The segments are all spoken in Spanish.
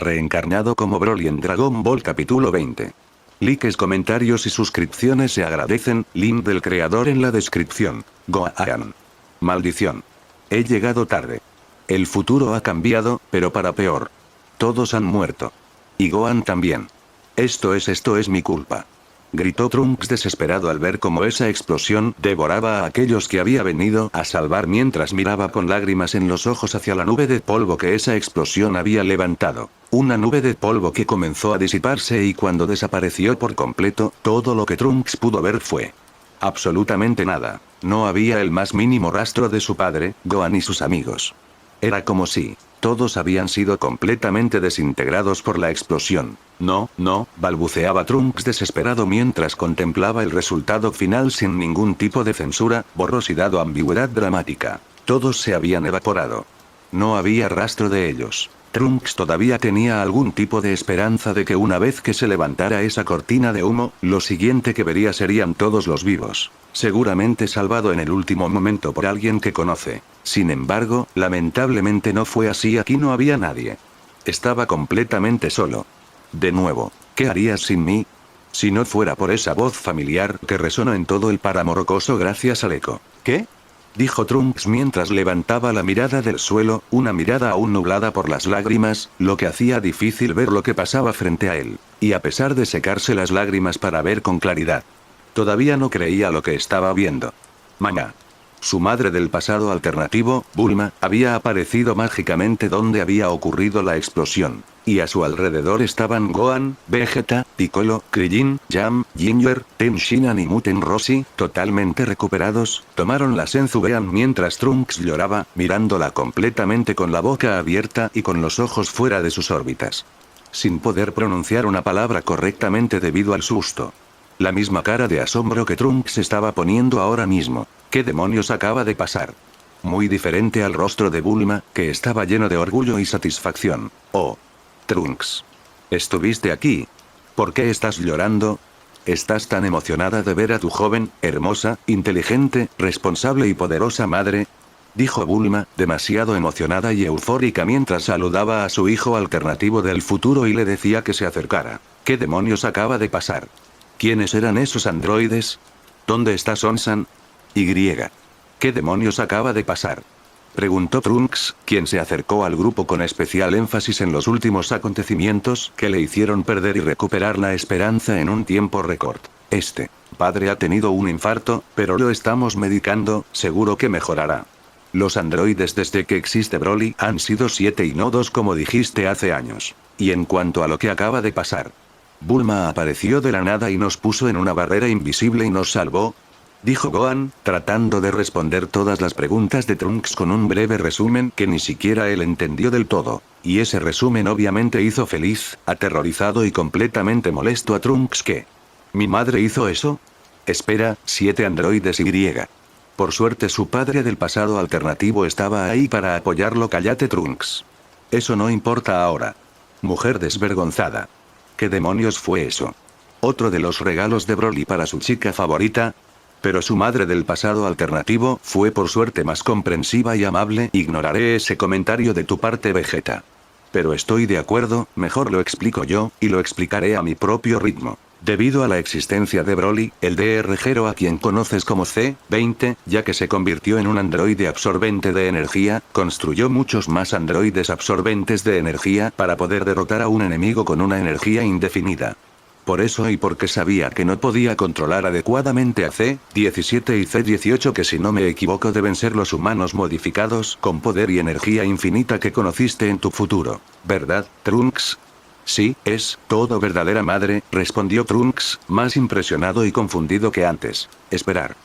reencarnado como Broly en Dragon Ball capítulo 20. Likes, comentarios y suscripciones se agradecen, link del creador en la descripción. Gohan. Maldición. He llegado tarde. El futuro ha cambiado, pero para peor. Todos han muerto. Y Gohan también. Esto es mi culpa. Gritó Trunks desesperado al ver cómo esa explosión devoraba a aquellos que había venido a salvar mientras miraba con lágrimas en los ojos hacia la nube de polvo que esa explosión había levantado. Una nube de polvo que comenzó a disiparse y cuando desapareció por completo, todo lo que Trunks pudo ver fue absolutamente nada. No había el más mínimo rastro de su padre, Gohan y sus amigos. Era como si todos habían sido completamente desintegrados por la explosión. No, balbuceaba Trunks desesperado mientras contemplaba el resultado final sin ningún tipo de censura, borrosidad o ambigüedad dramática. Todos se habían evaporado. No había rastro de ellos. Trunks todavía tenía algún tipo de esperanza de que una vez que se levantara esa cortina de humo, lo siguiente que vería serían todos los vivos. Seguramente salvado en el último momento por alguien que conoce. Sin embargo, lamentablemente no fue así, aquí no había nadie. Estaba completamente solo. De nuevo, ¿qué harías sin mí? Si no fuera por esa voz familiar que resonó en todo el páramo rocoso gracias al eco. ¿Qué? Dijo Trunks mientras levantaba la mirada del suelo, una mirada aún nublada por las lágrimas, lo que hacía difícil ver lo que pasaba frente a él. Y a pesar de secarse las lágrimas para ver con claridad, todavía no creía lo que estaba viendo. Mamá. Su madre del pasado alternativo, Bulma, había aparecido mágicamente donde había ocurrido la explosión. Y a su alrededor estaban Gohan, Vegeta, Piccolo, Krillin, Jam, Ginger, Ten Shinhan y Muten Roshi, totalmente recuperados, tomaron la Senzubean mientras Trunks lloraba, mirándola completamente con la boca abierta y con los ojos fuera de sus órbitas. Sin poder pronunciar una palabra correctamente debido al susto. La misma cara de asombro que Trunks estaba poniendo ahora mismo. ¿Qué demonios acaba de pasar? Muy diferente al rostro de Bulma, que estaba lleno de orgullo y satisfacción. Oh. Trunks. ¿Estuviste aquí? ¿Por qué estás llorando? ¿Estás tan emocionada de ver a tu joven, hermosa, inteligente, responsable y poderosa madre? Dijo Bulma, demasiado emocionada y eufórica mientras saludaba a su hijo alternativo del futuro y le decía que se acercara. ¿Qué demonios acaba de pasar? ¿Quiénes eran esos androides? ¿Dónde está Son-san? Y. ¿Qué demonios acaba de pasar? Preguntó Trunks, quien se acercó al grupo con especial énfasis en los últimos acontecimientos que le hicieron perder y recuperar la esperanza en un tiempo récord. Padre ha tenido un infarto, pero lo estamos medicando, seguro que mejorará. Los androides desde que existe Broly han sido 7 y no 2 como dijiste hace años. Y en cuanto a lo que acaba de pasar. Bulma apareció de la nada y nos puso en una barrera invisible y nos salvó. Dijo Gohan, tratando de responder todas las preguntas de Trunks con un breve resumen que ni siquiera él entendió del todo. Y ese resumen obviamente hizo feliz, aterrorizado y completamente molesto a Trunks. ¿Qué? ¿Mi madre hizo eso? Espera, 7 androides Y. Por suerte su padre del pasado alternativo estaba ahí para apoyarlo. Cállate, Trunks. Eso no importa ahora. Mujer desvergonzada. ¿Qué demonios fue eso? ¿Otro de los regalos de Broly para su chica favorita? Pero su madre del pasado alternativo fue por suerte más comprensiva y amable. Ignoraré ese comentario de tu parte, Vegeta. Pero estoy de acuerdo, mejor lo explico yo, y lo explicaré a mi propio ritmo. Debido a la existencia de Broly, el DRG a quien conoces como C-20, ya que se convirtió en un androide absorbente de energía, construyó muchos más androides absorbentes de energía para poder derrotar a un enemigo con una energía indefinida. Por eso y porque sabía que no podía controlar adecuadamente a C-17 y C-18, que si no me equivoco deben ser los humanos modificados con poder y energía infinita que conociste en tu futuro. ¿Verdad, Trunks? Sí, es todo verdadera madre, respondió Trunks, más impresionado y confundido que antes. Esperar.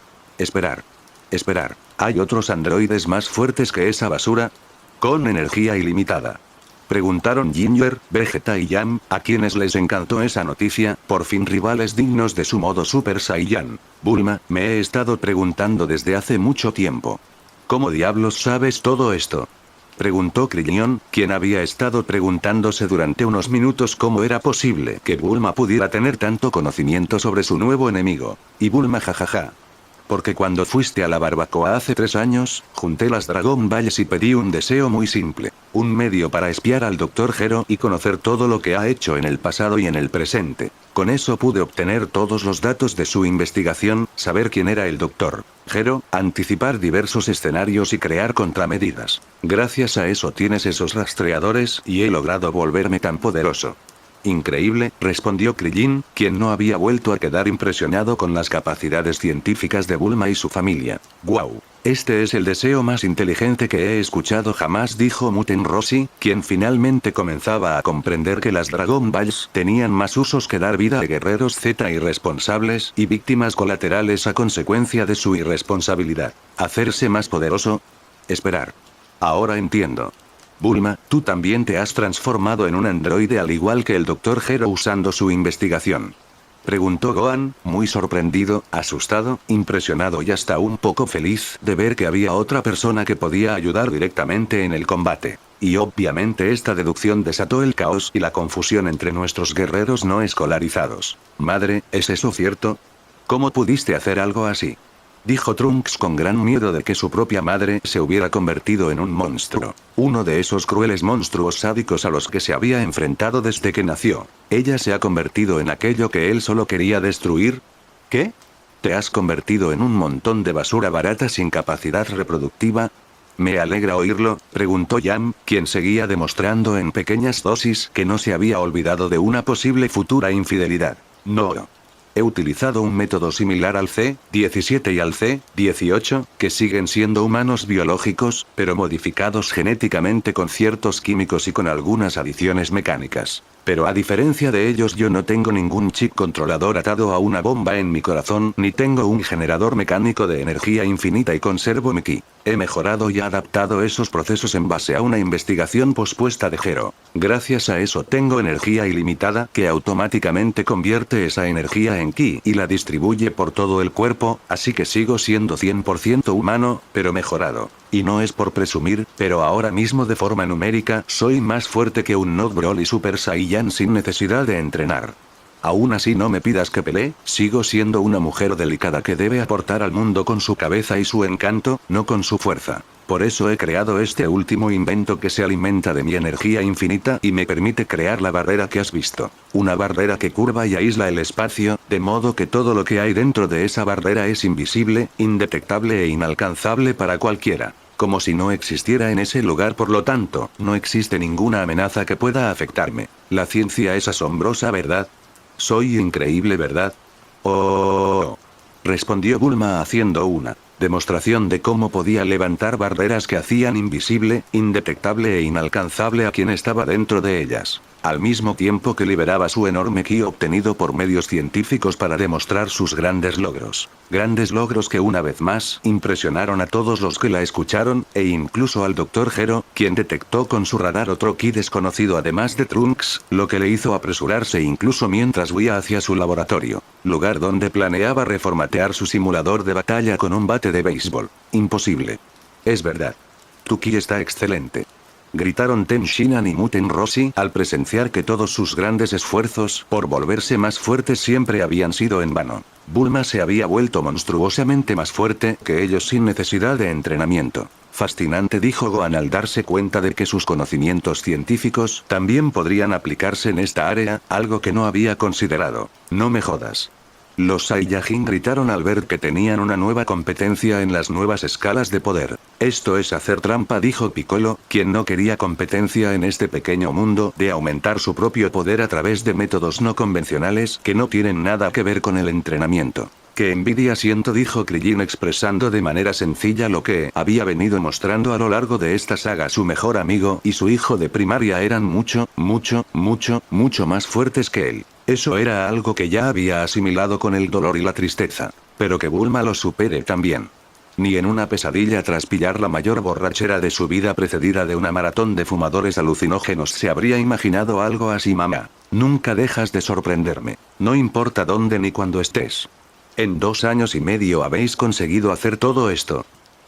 ¿Hay otros androides más fuertes que esa basura? ¿Con energía ilimitada? Preguntaron Ginger, Vegeta y Jam, a quienes les encantó esa noticia, por fin rivales dignos de su modo Super Saiyan. Bulma, me he estado preguntando desde hace mucho tiempo. ¿Cómo diablos sabes todo esto? Preguntó Krillin, quien había estado preguntándose durante unos minutos cómo era posible que Bulma pudiera tener tanto conocimiento sobre su nuevo enemigo. Y Bulma jajaja. Porque cuando fuiste a la barbacoa hace 3 años, junté las Dragon Balls y pedí un deseo muy simple. Un medio para espiar al Dr. Gero y conocer todo lo que ha hecho en el pasado y en el presente. Con eso pude obtener todos los datos de su investigación, saber quién era el Dr. Gero, anticipar diversos escenarios y crear contramedidas. Gracias a eso tienes esos rastreadores y he logrado volverme tan poderoso. Increíble, respondió Krillin, quien no había vuelto a quedar impresionado con las capacidades científicas de Bulma y su familia. ¡Guau! Este es el deseo más inteligente que he escuchado jamás, dijo Muten Roshi, quien finalmente comenzaba a comprender que las Dragon Balls tenían más usos que dar vida a guerreros Z irresponsables y víctimas colaterales a consecuencia de su irresponsabilidad. ¿Hacerse más poderoso? Esperar. Ahora entiendo. Bulma, tú también te has transformado en un androide al igual que el Dr. Gero usando su investigación. Preguntó Gohan, muy sorprendido, asustado, impresionado y hasta un poco feliz de ver que había otra persona que podía ayudar directamente en el combate. Y obviamente esta deducción desató el caos y la confusión entre nuestros guerreros no escolarizados. Madre, ¿es eso cierto? ¿Cómo pudiste hacer algo así? Dijo Trunks con gran miedo de que su propia madre se hubiera convertido en un monstruo. Uno de esos crueles monstruos sádicos a los que se había enfrentado desde que nació. ¿Ella se ha convertido en aquello que él solo quería destruir? ¿Qué? ¿Te has convertido en un montón de basura barata sin capacidad reproductiva? Me alegra oírlo, preguntó Yam, quien seguía demostrando en pequeñas dosis que no se había olvidado de una posible futura infidelidad. No. He utilizado un método similar al C-17 y al C-18, que siguen siendo humanos biológicos, pero modificados genéticamente con ciertos químicos y con algunas adiciones mecánicas. Pero a diferencia de ellos yo no tengo ningún chip controlador atado a una bomba en mi corazón, ni tengo un generador mecánico de energía infinita y conservo mi ki. He mejorado y adaptado esos procesos en base a una investigación pospuesta de Gero. Gracias a eso tengo energía ilimitada que automáticamente convierte esa energía en ki y la distribuye por todo el cuerpo, así que sigo siendo 100% humano, pero mejorado. Y no es por presumir, pero ahora mismo de forma numérica soy más fuerte que un Not Broly Super Saiyan sin necesidad de entrenar. Aún así no me pidas que pelee, sigo siendo una mujer delicada que debe aportar al mundo con su cabeza y su encanto, no con su fuerza. Por eso he creado este último invento que se alimenta de mi energía infinita y me permite crear la barrera que has visto. Una barrera que curva y aísla el espacio, de modo que todo lo que hay dentro de esa barrera es invisible, indetectable e inalcanzable para cualquiera. Como si no existiera en ese lugar, por lo tanto, no existe ninguna amenaza que pueda afectarme. La ciencia es asombrosa, ¿verdad? Soy increíble, ¿verdad? Oh. Respondió Bulma haciendo una demostración de cómo podía levantar barreras que hacían invisible, indetectable e inalcanzable a quien estaba dentro de ellas. Al mismo tiempo que liberaba su enorme ki obtenido por medios científicos para demostrar sus grandes logros. Grandes logros que una vez más impresionaron a todos los que la escucharon, e incluso al Dr. Gero, quien detectó con su radar otro ki desconocido además de Trunks, lo que le hizo apresurarse incluso mientras huía hacia su laboratorio. Lugar donde planeaba reformatear su simulador de batalla con un bate de béisbol. Imposible. Es verdad. Tu ki está excelente. Gritaron Ten Shinhan y Muten Roshi al presenciar que todos sus grandes esfuerzos por volverse más fuertes siempre habían sido en vano. Bulma se había vuelto monstruosamente más fuerte que ellos sin necesidad de entrenamiento. Fascinante, dijo Gohan al darse cuenta de que sus conocimientos científicos también podrían aplicarse en esta área, algo que no había considerado. No me jodas. Los Saiyajin gritaron al ver que tenían una nueva competencia en las nuevas escalas de poder. Esto es hacer trampa, dijo Piccolo, quien no quería competencia en este pequeño mundo de aumentar su propio poder a través de métodos no convencionales que no tienen nada que ver con el entrenamiento. Qué envidia siento, dijo Krillin expresando de manera sencilla lo que había venido mostrando a lo largo de esta saga. Su mejor amigo y su hijo de primaria eran mucho más fuertes que él. Eso era algo que ya había asimilado con el dolor y la tristeza. Pero que Bulma lo supere también. Ni en una pesadilla tras pillar la mayor borrachera de su vida precedida de una maratón de fumadores alucinógenos se habría imaginado algo así. Mamá, nunca dejas de sorprenderme. No importa dónde ni cuándo estés. ¿En 2 años y medio habéis conseguido hacer todo esto?,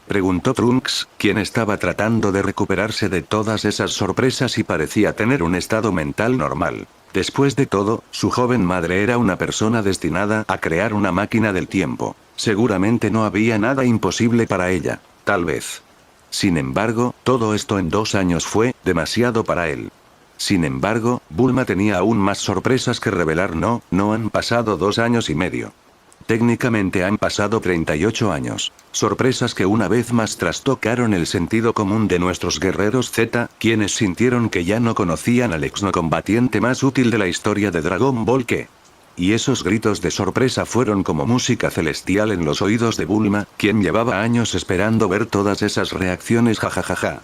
preguntó Trunks, quien estaba tratando de recuperarse de todas esas sorpresas y parecía tener un estado mental normal. Después de todo, su joven madre era una persona destinada a crear una máquina del tiempo. Seguramente no había nada imposible para ella. Tal vez. Sin embargo, todo esto en 2 años fue demasiado para él. Sin embargo, Bulma tenía aún más sorpresas que revelar. No han pasado 2 años y medio. Técnicamente han pasado 38 años. Sorpresas que una vez más trastocaron el sentido común de nuestros guerreros Z, quienes sintieron que ya no conocían al exnocombatiente más útil de la historia de Dragon Ball que. Y esos gritos de sorpresa fueron como música celestial en los oídos de Bulma, quien llevaba años esperando ver todas esas reacciones. Jajajaja.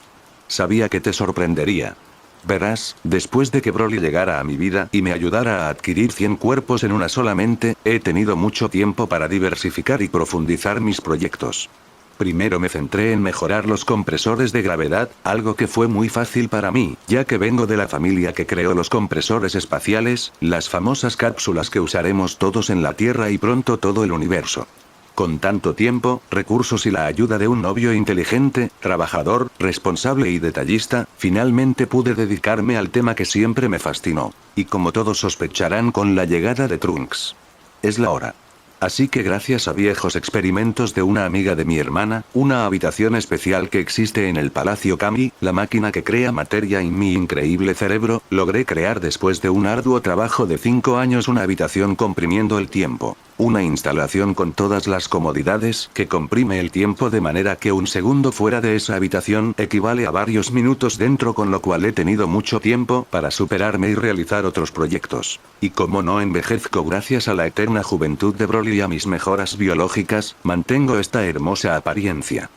Sabía que te sorprendería. Verás, después de que Broly llegara a mi vida y me ayudara a adquirir 100 cuerpos en una sola mente, he tenido mucho tiempo para diversificar y profundizar mis proyectos. Primero me centré en mejorar los compresores de gravedad, algo que fue muy fácil para mí, ya que vengo de la familia que creó los compresores espaciales, las famosas cápsulas que usaremos todos en la Tierra y pronto todo el universo. Con tanto tiempo, recursos y la ayuda de un novio inteligente, trabajador, responsable y detallista, finalmente pude dedicarme al tema que siempre me fascinó. Y como todos sospecharán con la llegada de Trunks. Es la hora. Así que gracias a viejos experimentos de una amiga de mi hermana, una habitación especial que existe en el Palacio Kami, la máquina que crea materia en mi increíble cerebro, logré crear después de un arduo trabajo de 5 años una habitación comprimiendo el tiempo. Una instalación con todas las comodidades que comprime el tiempo de manera que un segundo fuera de esa habitación equivale a varios minutos dentro, con lo cual he tenido mucho tiempo para superarme y realizar otros proyectos. Y como no envejezco gracias a la eterna juventud de Broly y a mis mejoras biológicas, mantengo esta hermosa apariencia.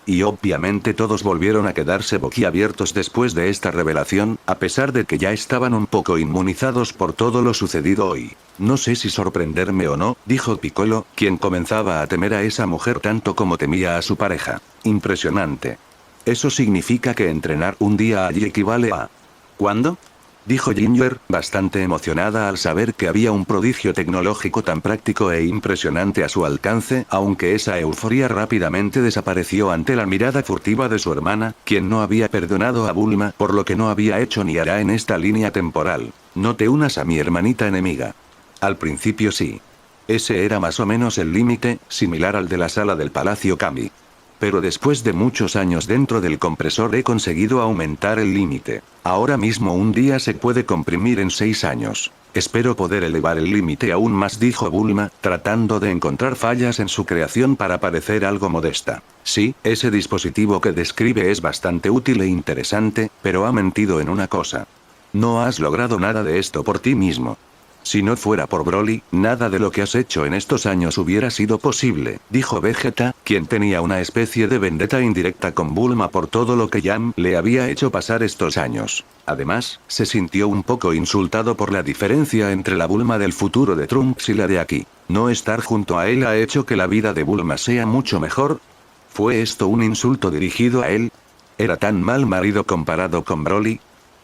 Y obviamente todos volvieron a quedarse boquiabiertos después de esta revelación, a pesar de que ya estaban un poco inmunizados por todo lo sucedido hoy. No sé si sorprenderme o no, dijo Piccolo, quien comenzaba a temer a esa mujer tanto como temía a su pareja. Impresionante. Eso significa que entrenar un día allí equivale a... ¿Cuándo? Dijo Ginger, bastante emocionada al saber que había un prodigio tecnológico tan práctico e impresionante a su alcance, aunque esa euforia rápidamente desapareció ante la mirada furtiva de su hermana, quien no había perdonado a Bulma por lo que no había hecho ni hará en esta línea temporal. No te unas a mi hermanita enemiga. Al principio sí. Ese era más o menos el límite, similar al de la sala del Palacio Kami. Pero después de muchos años dentro del compresor he conseguido aumentar el límite. Ahora mismo un día se puede comprimir en 6 años. Espero poder elevar el límite aún más, dijo Bulma, tratando de encontrar fallas en su creación para parecer algo modesta. Sí, ese dispositivo que describe es bastante útil e interesante, pero ha mentido en una cosa. No has logrado nada de esto por ti mismo. Si no fuera por Broly, nada de lo que has hecho en estos años hubiera sido posible, dijo Vegeta, quien tenía una especie de vendetta indirecta con Bulma por todo lo que Yam le había hecho pasar estos años. Además, se sintió un poco insultado por la diferencia entre la Bulma del futuro de Trunks y la de aquí. ¿No estar junto a él ha hecho que la vida de Bulma sea mucho mejor? ¿Fue esto un insulto dirigido a él? ¿Era tan mal marido comparado con Broly?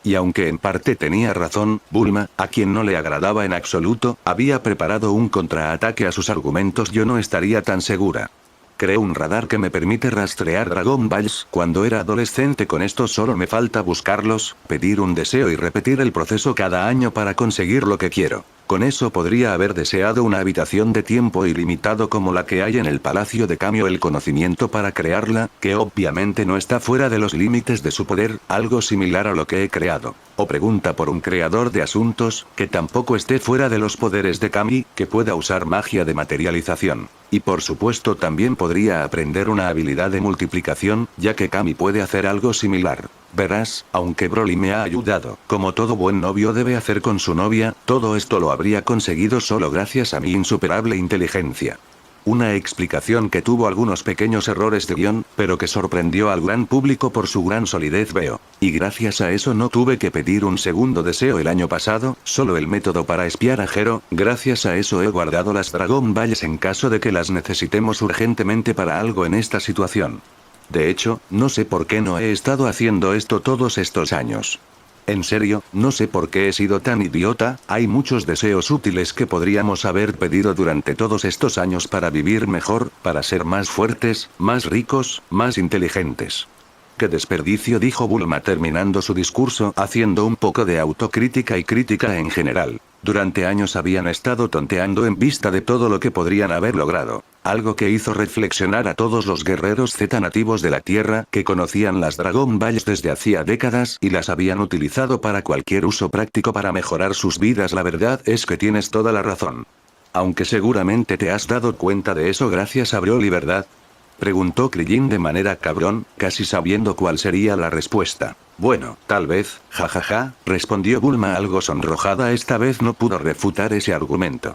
Y aunque en parte tenía razón, Bulma, a quien no le agradaba en absoluto, había preparado un contraataque a sus argumentos. Yo no estaría tan segura. Creo un radar que me permite rastrear Dragon Balls. Cuando era adolescente con esto solo me falta buscarlos, pedir un deseo y repetir el proceso cada año para conseguir lo que quiero. Con eso podría haber deseado una habitación de tiempo ilimitado como la que hay en el Palacio de Kami, o el conocimiento para crearla, que obviamente no está fuera de los límites de su poder, algo similar a lo que he creado. O pregunta por un creador de asuntos, que tampoco esté fuera de los poderes de Kami, que pueda usar magia de materialización. Y por supuesto también podría aprender una habilidad de multiplicación, ya que Kami puede hacer algo similar. Verás, aunque Broly me ha ayudado, como todo buen novio debe hacer con su novia, todo esto lo habría conseguido solo gracias a mi insuperable inteligencia. Una explicación que tuvo algunos pequeños errores de guión, pero que sorprendió al gran público por su gran solidez, veo. Y gracias a eso no tuve que pedir un segundo deseo el año pasado, solo el método para espiar a Gero. Gracias a eso he guardado las Dragon Balls en caso de que las necesitemos urgentemente para algo en esta situación. De hecho, no sé por qué no he estado haciendo esto todos estos años. En serio, no sé por qué he sido tan idiota. Hay muchos deseos útiles que podríamos haber pedido durante todos estos años para vivir mejor, para ser más fuertes, más ricos, más inteligentes. ¡Qué desperdicio!, dijo Bulma terminando su discurso, haciendo un poco de autocrítica y crítica en general. Durante años habían estado tonteando en vista de todo lo que podrían haber logrado. Algo que hizo reflexionar a todos los guerreros Z nativos de la Tierra que conocían las Dragon Balls desde hacía décadas y las habían utilizado para cualquier uso práctico para mejorar sus vidas. La verdad es que tienes toda la razón. Aunque seguramente te has dado cuenta de eso gracias a Broly, ¿verdad? Preguntó Krillin de manera cabrón, casi sabiendo cuál sería la respuesta. Bueno, tal vez, jajaja, respondió Bulma algo sonrojada. Esta vez no pudo refutar ese argumento.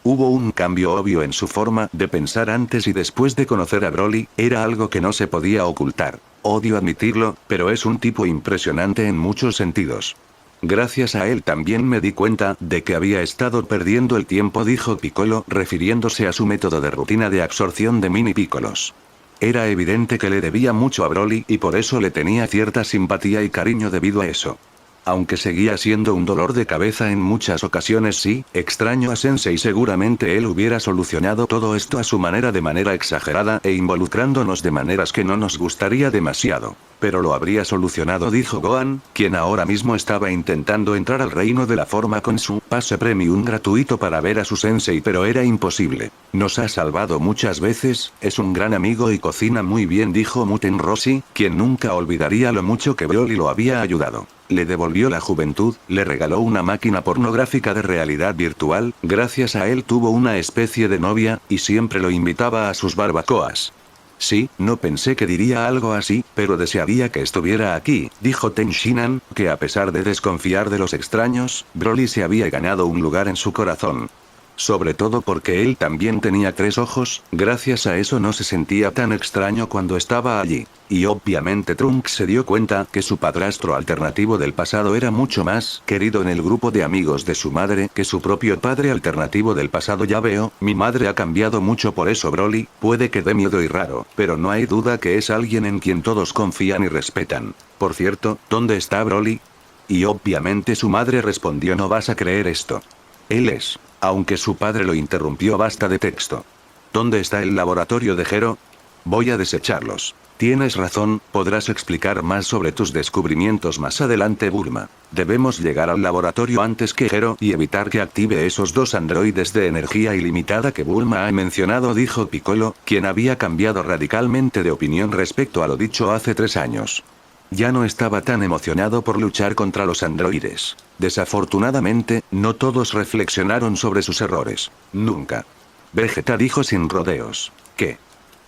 Hubo un cambio obvio en su forma de pensar antes y después de conocer a Broly, era algo que no se podía ocultar. Odio admitirlo, pero es un tipo impresionante en muchos sentidos. Gracias a él también me di cuenta de que había estado perdiendo el tiempo, dijo Piccolo, refiriéndose a su método de rutina de absorción de mini Piccolos. Era evidente que le debía mucho a Broly y por eso le tenía cierta simpatía y cariño debido a eso. Aunque seguía siendo un dolor de cabeza en muchas ocasiones, sí, extraño a Sensei. Seguramente él hubiera solucionado todo esto a su manera, de manera exagerada e involucrándonos de maneras que no nos gustaría demasiado. Pero lo habría solucionado, dijo Gohan, quien ahora mismo estaba intentando entrar al reino de la forma con su pase premium gratuito para ver a su Sensei, pero era imposible. Nos ha salvado muchas veces, es un gran amigo y cocina muy bien, dijo Muten Rossi, quien nunca olvidaría lo mucho que Broly lo había ayudado. Le devolvió la juventud, le regaló una máquina pornográfica de realidad virtual, gracias a él tuvo una especie de novia, y siempre lo invitaba a sus barbacoas. Sí, no pensé que diría algo así, pero desearía que estuviera aquí, dijo Tenshinhan, que a pesar de desconfiar de los extraños, Broly se había ganado un lugar en su corazón. Sobre todo porque él también tenía 3 ojos, gracias a eso no se sentía tan extraño cuando estaba allí. Y obviamente Trunks se dio cuenta que su padrastro alternativo del pasado era mucho más querido en el grupo de amigos de su madre que su propio padre alternativo del pasado. Ya veo, mi madre ha cambiado mucho por eso. Broly puede que dé miedo y raro, pero no hay duda que es alguien en quien todos confían y respetan. Por cierto, ¿dónde está Broly? Y obviamente su madre respondió: no vas a creer esto. Él es. Aunque su padre lo interrumpió: basta de texto. ¿Dónde está el laboratorio de Gero? Voy a desecharlos. Tienes razón, podrás explicar más sobre tus descubrimientos más adelante, Bulma. Debemos llegar al laboratorio antes que Gero y evitar que active esos 2 androides de energía ilimitada que Bulma ha mencionado, dijo Piccolo, quien había cambiado radicalmente de opinión respecto a lo dicho hace 3 años. Ya no estaba tan emocionado por luchar contra los androides. Desafortunadamente, no todos reflexionaron sobre sus errores. Nunca. Vegeta dijo sin rodeos. ¿Qué?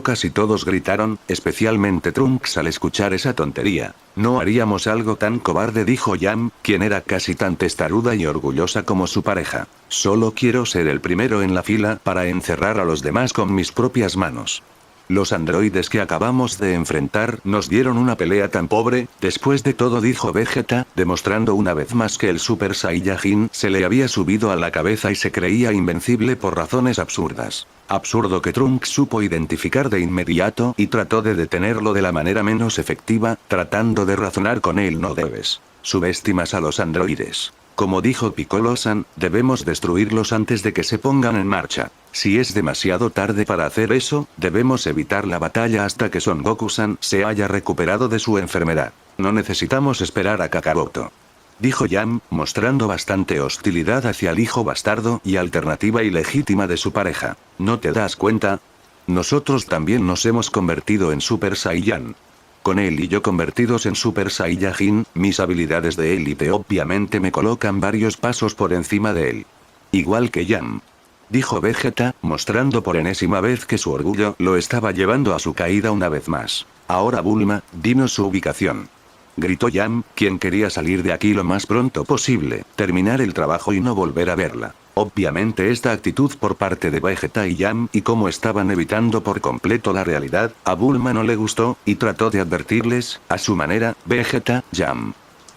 Casi todos gritaron, especialmente Trunks al escuchar esa tontería. No haríamos algo tan cobarde, dijo Yam, quien era casi tan testaruda y orgullosa como su pareja. Solo quiero ser el primero en la fila para encerrar a los demás con mis propias manos. Los androides que acabamos de enfrentar nos dieron una pelea tan pobre, después de todo, dijo Vegeta, demostrando una vez más que el Super Saiyajin se le había subido a la cabeza y se creía invencible por razones absurdas. Absurdo que Trunks supo identificar de inmediato y trató de detenerlo de la manera menos efectiva, tratando de razonar con él. No debes. Subestimas a los androides. Como dijo Piccolo-san, debemos destruirlos antes de que se pongan en marcha. Si es demasiado tarde para hacer eso, debemos evitar la batalla hasta que Son Goku-san se haya recuperado de su enfermedad. No necesitamos esperar a Kakaroto. Dijo Yam, mostrando bastante hostilidad hacia el hijo bastardo y alternativa ilegítima de su pareja. ¿No te das cuenta? Nosotros también nos hemos convertido en Super Saiyan. Con él y yo convertidos en Super Saiyajin, mis habilidades de élite obviamente me colocan varios pasos por encima de él. Igual que Yam. Dijo Vegeta, mostrando por enésima vez que su orgullo lo estaba llevando a su caída una vez más. Ahora Bulma, dinos su ubicación. Gritó Yam, quien quería salir de aquí lo más pronto posible, terminar el trabajo y no volver a verla. Obviamente esta actitud por parte de Vegeta y Yam y cómo estaban evitando por completo la realidad, a Bulma no le gustó, y trató de advertirles, a su manera: Vegeta, Yam.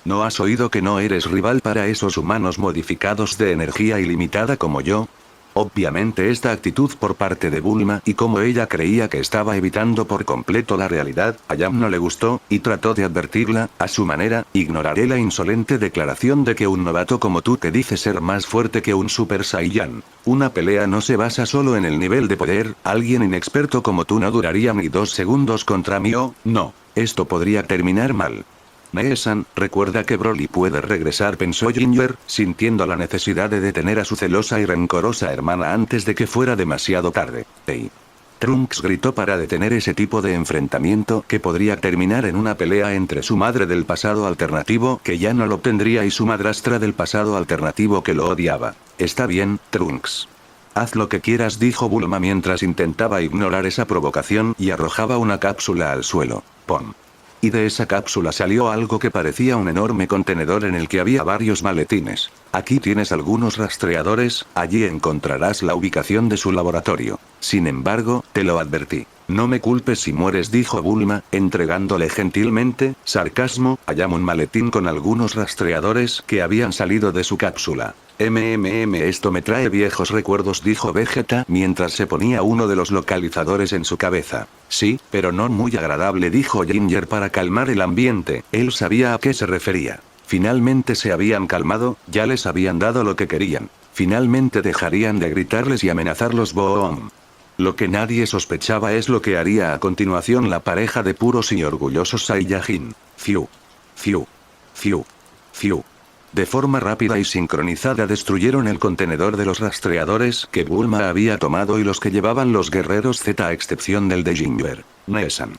¿No has oído que no eres rival para esos humanos modificados de energía ilimitada como yo? Obviamente esta actitud por parte de Bulma y como ella creía que estaba evitando por completo la realidad, a Yam no le gustó, y trató de advertirla, a su manera: ignoraré la insolente declaración de que un novato como tú te dice ser más fuerte que un Super Saiyan. Una pelea no se basa solo en el nivel de poder, alguien inexperto como tú no duraría ni 2 segundos contra mí. Oh, no. Esto podría terminar mal. Mee-san, recuerda que Broly puede regresar, pensó Ginger, sintiendo la necesidad de detener a su celosa y rencorosa hermana antes de que fuera demasiado tarde. Hey. Trunks gritó para detener ese tipo de enfrentamiento que podría terminar en una pelea entre su madre del pasado alternativo que ya no lo tendría y su madrastra del pasado alternativo que lo odiaba. Está bien, Trunks. Haz lo que quieras, dijo Bulma mientras intentaba ignorar esa provocación y arrojaba una cápsula al suelo. ¡Pum! Y de esa cápsula salió algo que parecía un enorme contenedor en el que había varios maletines. Aquí tienes algunos rastreadores, allí encontrarás la ubicación de su laboratorio. Sin embargo, te lo advertí. No me culpes si mueres, dijo Bulma, entregándole gentilmente, sarcasmo, a un maletín con algunos rastreadores que habían salido de su cápsula. Esto me trae viejos recuerdos, dijo Vegeta mientras se ponía uno de los localizadores en su cabeza. Sí, pero no muy agradable, dijo Ginger para calmar el ambiente. Él sabía a qué se refería. Finalmente se habían calmado, ya les habían dado lo que querían. Finalmente dejarían de gritarles y amenazarlos. Boom. Lo que nadie sospechaba es lo que haría a continuación la pareja de puros y orgullosos Saiyajin. Fiu. Fiu. Fiu. Fiu. De forma rápida y sincronizada destruyeron el contenedor de los rastreadores que Bulma había tomado y los que llevaban los guerreros Z a excepción del de Ginger. Neesan.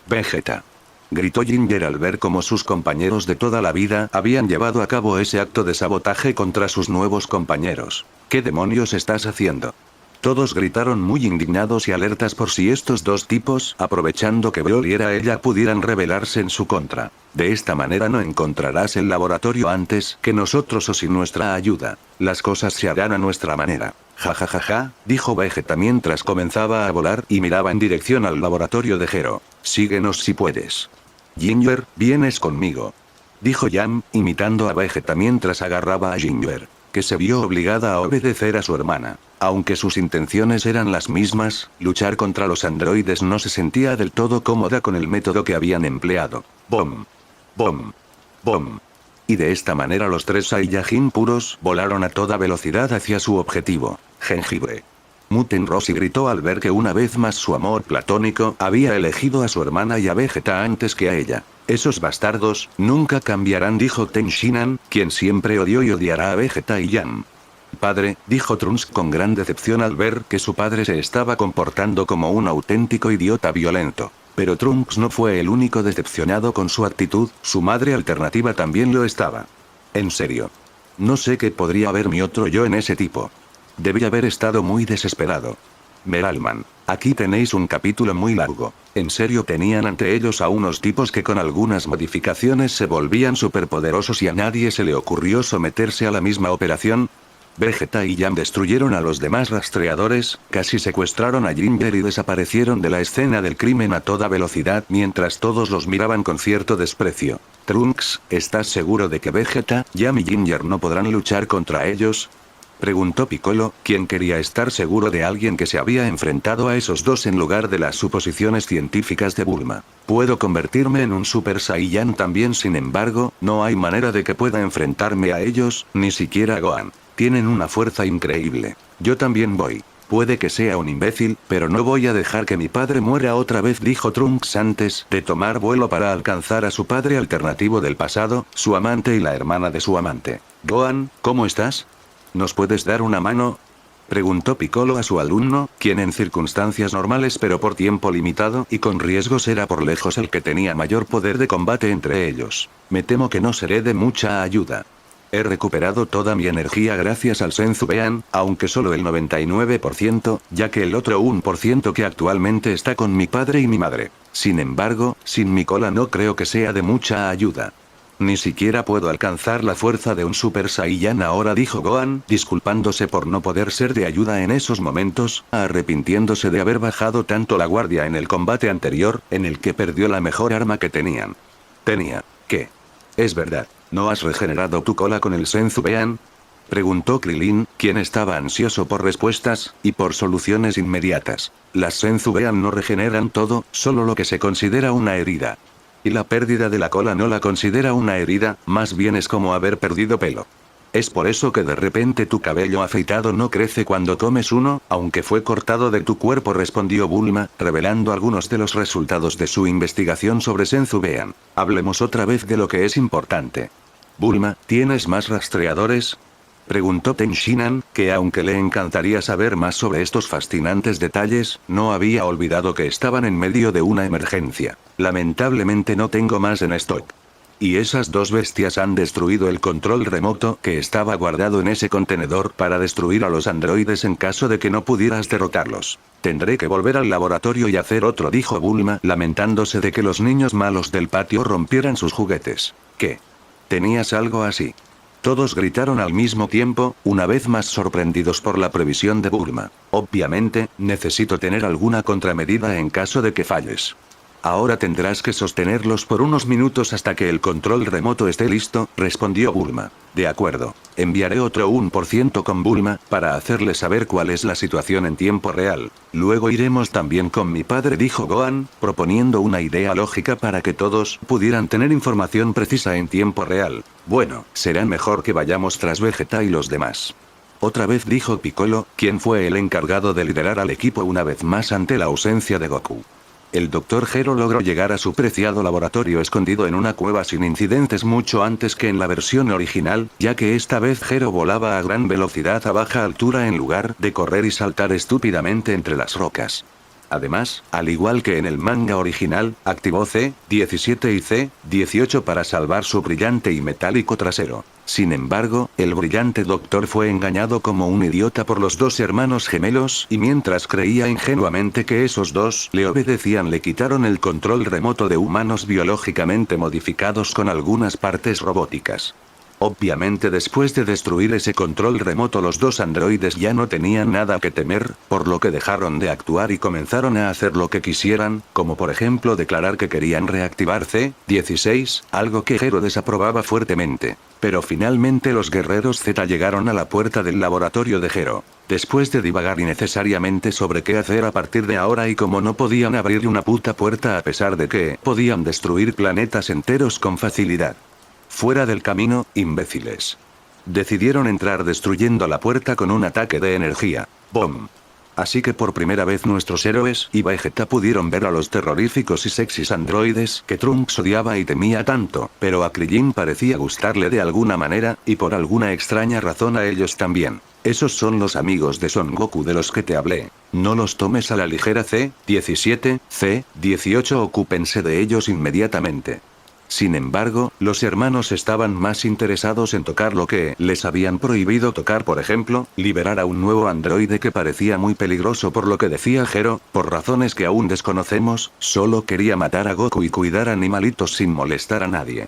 Vegeta. Gritó Ginger al ver cómo sus compañeros de toda la vida habían llevado a cabo ese acto de sabotaje contra sus nuevos compañeros. ¿Qué demonios estás haciendo? Todos gritaron muy indignados y alertas por si estos dos tipos, aprovechando que Broly era ella, pudieran rebelarse en su contra. De esta manera no encontrarás el laboratorio antes que nosotros o sin nuestra ayuda. Las cosas se harán a nuestra manera. Ja ja ja ja, dijo Vegeta mientras comenzaba a volar y miraba en dirección al laboratorio de Gero. Síguenos si puedes. Ginger, vienes conmigo. Dijo Yam, imitando a Vegeta mientras agarraba a Ginger, que se vio obligada a obedecer a su hermana. Aunque sus intenciones eran las mismas, luchar contra los androides no se sentía del todo cómoda con el método que habían empleado. ¡Bom! ¡Bom! ¡Bom! Y de esta manera los tres Saiyajin puros volaron a toda velocidad hacia su objetivo, Jengibre. Muten Roshi gritó al ver que una vez más su amor platónico había elegido a su hermana y a Vegeta antes que a ella. Esos bastardos nunca cambiarán, dijo Tenshinhan, quien siempre odió y odiará a Vegeta y Yam. Padre, dijo Trunks con gran decepción al ver que su padre se estaba comportando como un auténtico idiota violento. Pero Trunks no fue el único decepcionado con su actitud, su madre alternativa también lo estaba. En serio. No sé qué podría haber mi otro yo en ese tipo. Debía haber estado muy desesperado. Meralman, aquí tenéis un capítulo muy largo. En serio tenían ante ellos a unos tipos que con algunas modificaciones se volvían superpoderosos y a nadie se le ocurrió someterse a la misma operación. Vegeta y Yam destruyeron a los demás rastreadores, casi secuestraron a Ginger y desaparecieron de la escena del crimen a toda velocidad mientras todos los miraban con cierto desprecio. Trunks, ¿estás seguro de que Vegeta, Yam y Ginger no podrán luchar contra ellos? Preguntó Piccolo, quien quería estar seguro de alguien que se había enfrentado a esos dos en lugar de las suposiciones científicas de Bulma. Puedo convertirme en un Super Saiyan también, sin embargo, no hay manera de que pueda enfrentarme a ellos, ni siquiera a Gohan. Tienen una fuerza increíble. Yo también voy. Puede que sea un imbécil, pero no voy a dejar que mi padre muera otra vez, dijo Trunks antes de tomar vuelo para alcanzar a su padre alternativo del pasado, su amante y la hermana de su amante. Gohan, ¿cómo estás? ¿Nos puedes dar una mano? Preguntó Piccolo a su alumno, quien en circunstancias normales pero por tiempo limitado y con riesgos era por lejos el que tenía mayor poder de combate entre ellos. Me temo que no seré de mucha ayuda. He recuperado toda mi energía gracias al Senzubean, aunque solo el 99%, ya que el otro 1% que actualmente está con mi padre y mi madre. Sin embargo, sin mi cola no creo que sea de mucha ayuda. Ni siquiera puedo alcanzar la fuerza de un Super Saiyan ahora, dijo Gohan, disculpándose por no poder ser de ayuda en esos momentos, arrepintiéndose de haber bajado tanto la guardia en el combate anterior, en el que perdió la mejor arma que tenían. ¿Qué? Es verdad, ¿no has regenerado tu cola con el Senzubean? Preguntó Krilin, quien estaba ansioso por respuestas, y por soluciones inmediatas. Las Senzubean no regeneran todo, solo lo que se considera una herida. Y la pérdida de la cola no la considera una herida, más bien es como haber perdido pelo. Es por eso que de repente tu cabello afeitado no crece cuando comes uno, aunque fue cortado de tu cuerpo, respondió Bulma, revelando algunos de los resultados de su investigación sobre Senzubean. Hablemos otra vez de lo que es importante. Bulma, ¿tienes más rastreadores? Preguntó Tenshinhan, que aunque le encantaría saber más sobre estos fascinantes detalles, no había olvidado que estaban en medio de una emergencia. Lamentablemente no tengo más en stock. Y esas dos bestias han destruido el control remoto que estaba guardado en ese contenedor para destruir a los androides en caso de que no pudieras derrotarlos. Tendré que volver al laboratorio y hacer otro, dijo Bulma, lamentándose de que los niños malos del patio rompieran sus juguetes. ¿Qué? ¿Tenías algo así? Todos gritaron al mismo tiempo, una vez más sorprendidos por la previsión de Bulma. Obviamente, necesito tener alguna contramedida en caso de que falles. Ahora tendrás que sostenerlos por unos minutos hasta que el control remoto esté listo, respondió Bulma. De acuerdo. Enviaré otro 1% con Bulma, para hacerle saber cuál es la situación en tiempo real. Luego iremos también con mi padre, dijo Gohan, proponiendo una idea lógica para que todos pudieran tener información precisa en tiempo real. Bueno, será mejor que vayamos tras Vegeta y los demás. Otra vez dijo Piccolo, quien fue el encargado de liderar al equipo una vez más ante la ausencia de Goku. El Dr. Gero logró llegar a su preciado laboratorio escondido en una cueva sin incidentes mucho antes que en la versión original, ya que esta vez Gero volaba a gran velocidad a baja altura en lugar de correr y saltar estúpidamente entre las rocas. Además, al igual que en el manga original, activó C-17 y C-18 para salvar su brillante y metálico trasero. Sin embargo, el brillante doctor fue engañado como un idiota por los dos hermanos gemelos y mientras creía ingenuamente que esos dos le obedecían, le quitaron el control remoto de humanos biológicamente modificados con algunas partes robóticas. Obviamente después de destruir ese control remoto los dos androides ya no tenían nada que temer, por lo que dejaron de actuar y comenzaron a hacer lo que quisieran, como por ejemplo declarar que querían reactivar C-16, algo que Gero desaprobaba fuertemente. Pero finalmente los guerreros Z llegaron a la puerta del laboratorio de Gero. Después de divagar innecesariamente sobre qué hacer a partir de ahora y como no podían abrir una puta puerta a pesar de que podían destruir planetas enteros con facilidad. Fuera del camino, imbéciles. Decidieron entrar destruyendo la puerta con un ataque de energía. ¡Bom! Así que por primera vez nuestros héroes y Vegeta pudieron ver a los terroríficos y sexys androides que Trunks odiaba y temía tanto, pero a Krillin parecía gustarle de alguna manera, y por alguna extraña razón a ellos también. Esos son los amigos de Son Goku de los que te hablé. No los tomes a la ligera. C-17, C-18, ocúpense de ellos inmediatamente. Sin embargo, los hermanos estaban más interesados en tocar lo que les habían prohibido tocar, por ejemplo, liberar a un nuevo androide que parecía muy peligroso por lo que decía Gero, por razones que aún desconocemos, solo quería matar a Goku y cuidar animalitos sin molestar a nadie.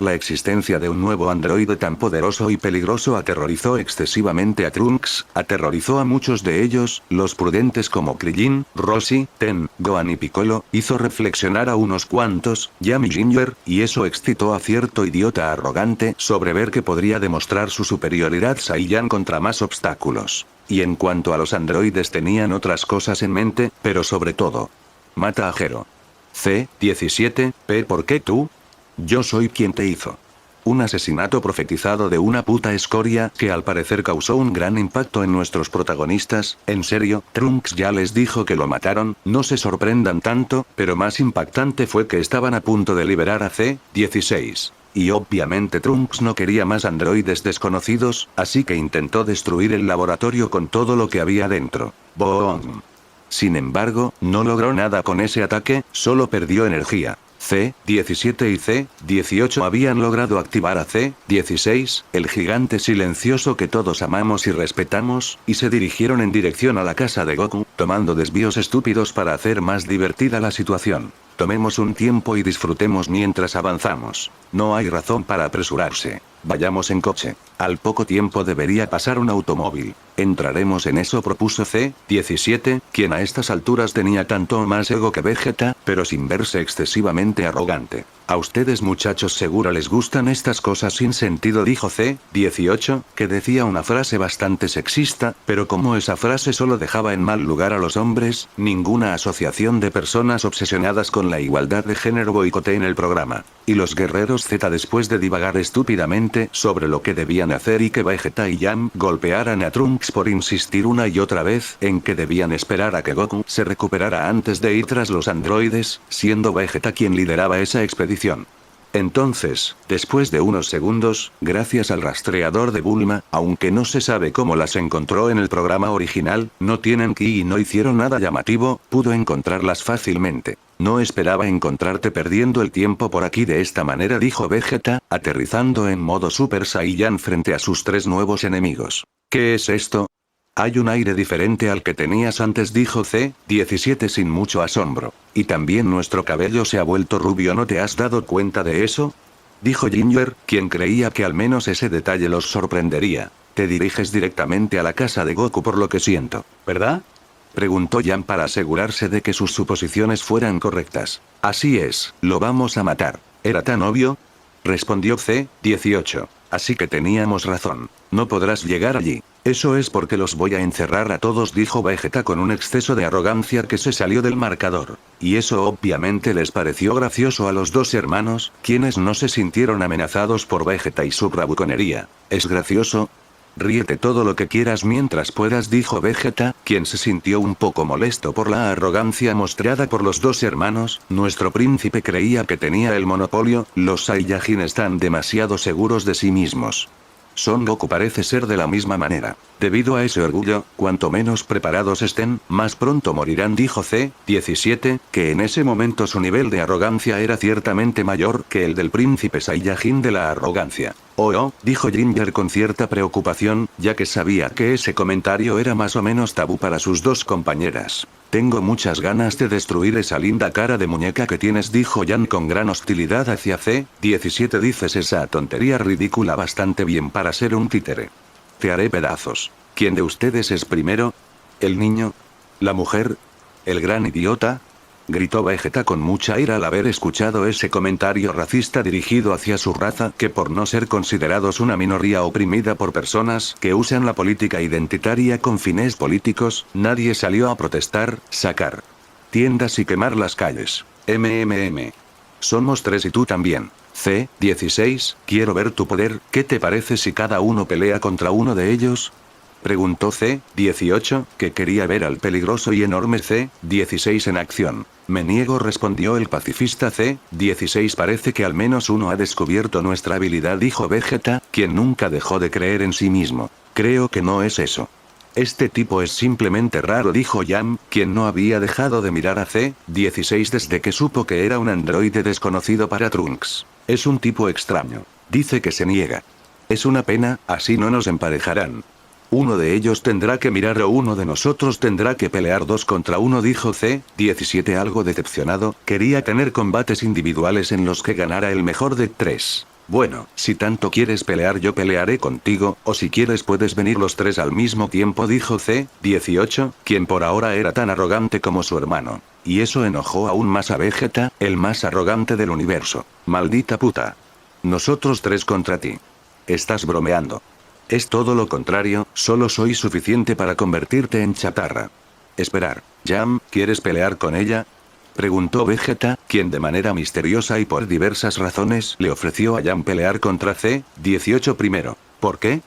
La existencia de un nuevo androide tan poderoso y peligroso aterrorizó excesivamente a Trunks, aterrorizó a muchos de ellos, los prudentes como Krillin, Roshi, Ten, Gohan y Piccolo, hizo reflexionar a unos cuantos, Yami Ginger, y eso excitó a cierto idiota arrogante sobre ver que podría demostrar su superioridad Saiyan contra más obstáculos. Y en cuanto a los androides tenían otras cosas en mente, pero sobre todo, mata a Gero. C-17, ¿por qué tú? Yo soy quien te hizo. Un asesinato profetizado de una puta escoria que al parecer causó un gran impacto en nuestros protagonistas. En serio, Trunks ya les dijo que lo mataron, no se sorprendan tanto, pero más impactante fue que estaban a punto de liberar a C-16. Y obviamente Trunks no quería más androides desconocidos, así que intentó destruir el laboratorio con todo lo que había dentro. ¡Boom! Sin embargo, no logró nada con ese ataque, solo perdió energía. C-17 y C-18 habían logrado activar a C-16, el gigante silencioso que todos amamos y respetamos, y se dirigieron en dirección a la casa de Goku, tomando desvíos estúpidos para hacer más divertida la situación. Tomemos un tiempo y disfrutemos mientras avanzamos. No hay razón para apresurarse. Vayamos en coche. Al poco tiempo debería pasar un automóvil. Entraremos en eso, propuso C-17, quien a estas alturas tenía tanto o más ego que Vegeta, pero sin verse excesivamente arrogante. A ustedes muchachos seguro les gustan estas cosas sin sentido, dijo C-18, que decía una frase bastante sexista, pero como esa frase solo dejaba en mal lugar a los hombres, ninguna asociación de personas obsesionadas con la igualdad de género boicoteó en el programa. Y los guerreros Z, después de divagar estúpidamente sobre lo que debían hacer y que Vegeta y Yam golpearan a Trunks por insistir una y otra vez en que debían esperar a que Goku se recuperara antes de ir tras los androides, siendo Vegeta quien lideraba esa expedición. Entonces, después de unos segundos, gracias al rastreador de Bulma, aunque no se sabe cómo las encontró en el programa original, no tienen ki y no hicieron nada llamativo, pudo encontrarlas fácilmente. No esperaba encontrarte perdiendo el tiempo por aquí de esta manera, dijo Vegeta, aterrizando en modo Super Saiyan frente a sus 3 nuevos enemigos. ¿Qué es esto? Hay un aire diferente al que tenías antes, dijo C-17 sin mucho asombro. Y también nuestro cabello se ha vuelto rubio, ¿no te has dado cuenta de eso? Dijo Ginger, quien creía que al menos ese detalle los sorprendería. Te diriges directamente a la casa de Goku por lo que siento, ¿verdad? Preguntó Yan para asegurarse de que sus suposiciones fueran correctas. Así es, lo vamos a matar. ¿Era tan obvio? Respondió C-18. Así que teníamos razón. No podrás llegar allí. Eso es porque los voy a encerrar a todos, dijo Vegeta con un exceso de arrogancia que se salió del marcador. Y eso obviamente les pareció gracioso a los 2 hermanos, quienes no se sintieron amenazados por Vegeta y su bravuconería. ¿Es gracioso? Ríete todo lo que quieras mientras puedas, dijo Vegeta, quien se sintió un poco molesto por la arrogancia mostrada por los 2 hermanos. Nuestro príncipe creía que tenía el monopolio, los Saiyajin están demasiado seguros de sí mismos. Son Goku parece ser de la misma manera. Debido a ese orgullo, cuanto menos preparados estén, más pronto morirán, dijo C-17, que en ese momento su nivel de arrogancia era ciertamente mayor que el del príncipe Saiyajin de la arrogancia. Oh, dijo Ginger con cierta preocupación, ya que sabía que ese comentario era más o menos tabú para sus 2 compañeras. Tengo muchas ganas de destruir esa linda cara de muñeca que tienes, dijo Yan con gran hostilidad hacia C-17. Dices esa tontería ridícula bastante bien para ser un títere. Te haré pedazos. ¿Quién de ustedes es primero? ¿El niño? ¿La mujer? ¿El gran idiota? Gritó Vegeta con mucha ira al haber escuchado ese comentario racista dirigido hacia su raza, que por no ser considerados una minoría oprimida por personas que usan la política identitaria con fines políticos, nadie salió a protestar, sacar tiendas y quemar las calles. Somos 3 y tú también. C-16, quiero ver tu poder, ¿qué te parece si cada uno pelea contra uno de ellos? Preguntó C-18, que quería ver al peligroso y enorme C-16 en acción. Me niego, respondió el pacifista C-16. Parece que al menos uno ha descubierto nuestra habilidad, dijo Vegeta, quien nunca dejó de creer en sí mismo. Creo que no es eso. Este tipo es simplemente raro, dijo Yam, quien no había dejado de mirar a C-16 desde que supo que era un androide desconocido para Trunks. Es un tipo extraño. Dice que se niega. Es una pena, así no nos emparejarán. Uno de ellos tendrá que mirar o uno de nosotros tendrá que pelear 2 contra 1, dijo C-17 algo decepcionado. Quería tener combates individuales en los que ganara el mejor de 3. Bueno, si tanto quieres pelear yo pelearé contigo, o si quieres puedes venir los 3 al mismo tiempo, dijo C-18, quien por ahora era tan arrogante como su hermano. Y eso enojó aún más a Vegeta, el más arrogante del universo. Maldita puta. Nosotros 3 contra ti. Estás bromeando. Es todo lo contrario, solo soy suficiente para convertirte en chatarra. Esperar. Yam, ¿quieres pelear con ella? Preguntó Vegeta, quien de manera misteriosa y por diversas razones le ofreció a Yam pelear contra C-18 primero. ¿Por qué?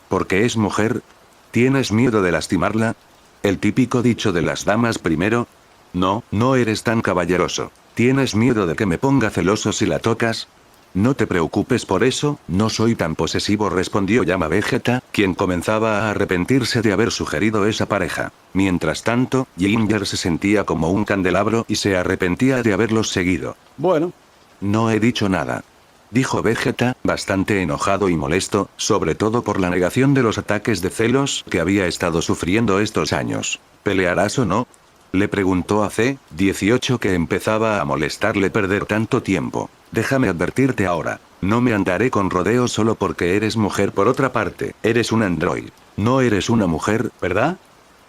¿Porque es mujer? ¿Tienes miedo de lastimarla? ¿El típico dicho de las damas primero? No, no eres tan caballeroso. ¿Tienes miedo de que me ponga celoso si la tocas? No te preocupes por eso, no soy tan posesivo, respondió Yam a Vegeta, quien comenzaba a arrepentirse de haber sugerido esa pareja. Mientras tanto, Ginger se sentía como un candelabro y se arrepentía de haberlos seguido. Bueno. No he dicho nada. Dijo Vegeta, bastante enojado y molesto, sobre todo por la negación de los ataques de celos que había estado sufriendo estos años. ¿Pelearás o no? Le preguntó a C-18, que empezaba a molestarle perder tanto tiempo. Déjame advertirte ahora. No me andaré con rodeos solo porque eres mujer. Por otra parte, eres un android. No eres una mujer, ¿verdad?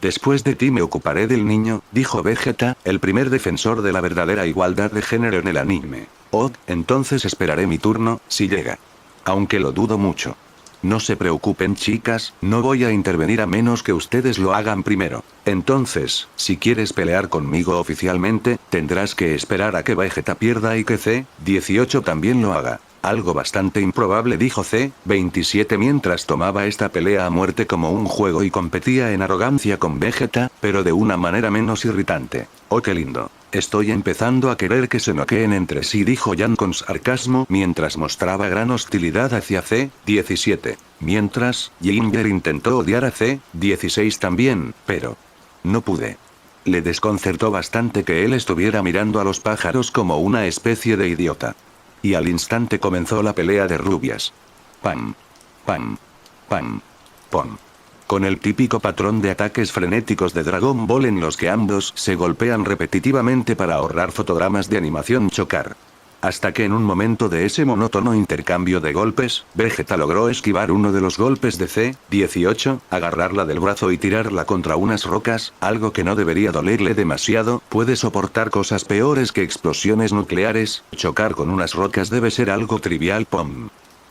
Después de ti me ocuparé del niño, dijo Vegeta, el primer defensor de la verdadera igualdad de género en el anime. Oh, entonces esperaré mi turno, si llega. Aunque lo dudo mucho. No se preocupen, chicas, no voy a intervenir a menos que ustedes lo hagan primero. Entonces, si quieres pelear conmigo oficialmente, tendrás que esperar a que Vegeta pierda y que C-18 también lo haga. Algo bastante improbable, dijo C-27 mientras tomaba esta pelea a muerte como un juego y competía en arrogancia con Vegeta, pero de una manera menos irritante. Oh, qué lindo. Estoy empezando a querer que se noqueen entre sí, dijo Jan con sarcasmo mientras mostraba gran hostilidad hacia C-17. Mientras, Ginger intentó odiar a C-16 también, pero no pude. Le desconcertó bastante que él estuviera mirando a los pájaros como una especie de idiota. Y al instante comenzó la pelea de rubias. Pam. Pam. Pam. Pom. Con el típico patrón de ataques frenéticos de Dragon Ball en los que ambos se golpean repetitivamente para ahorrar fotogramas de animación chocar. Hasta que en un momento de ese monótono intercambio de golpes, Vegeta logró esquivar uno de los golpes de C-18, agarrarla del brazo y tirarla contra unas rocas, algo que no debería dolerle demasiado, puede soportar cosas peores que explosiones nucleares, chocar con unas rocas debe ser algo trivial. Pom.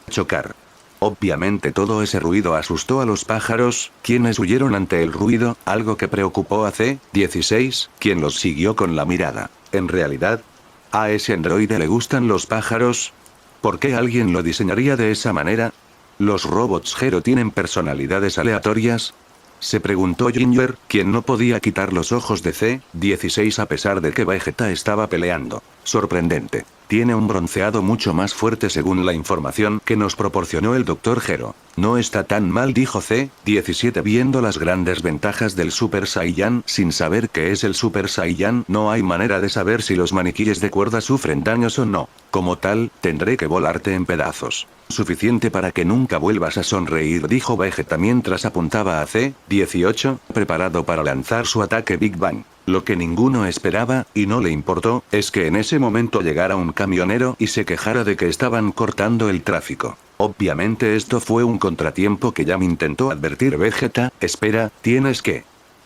Chocar. Obviamente todo ese ruido asustó a los pájaros, quienes huyeron ante el ruido, algo que preocupó a C-16, quien los siguió con la mirada. En realidad, ¿a ese androide le gustan los pájaros? ¿Por qué alguien lo diseñaría de esa manera? ¿Los robots Gero tienen personalidades aleatorias? Se preguntó Ginger, quien no podía quitar los ojos de C-16 a pesar de que Vegeta estaba peleando. Sorprendente. Tiene un bronceado mucho más fuerte según la información que nos proporcionó el Dr. Gero. No está tan mal, dijo C-17 viendo las grandes ventajas del Super Saiyan. Sin saber qué es el Super Saiyan, no hay manera de saber si los maniquíes de cuerda sufren daños o no. Como tal, tendré que volarte en pedazos. Suficiente para que nunca vuelvas a sonreír, dijo Vegeta mientras apuntaba a C-18, preparado para lanzar su ataque Big Bang. Lo que ninguno esperaba, y no le importó, es que en ese momento llegara un camionero y se quejara de que estaban cortando el tráfico. Obviamente esto fue un contratiempo que Yam intentó advertir. Vegeta, espera, tienes que...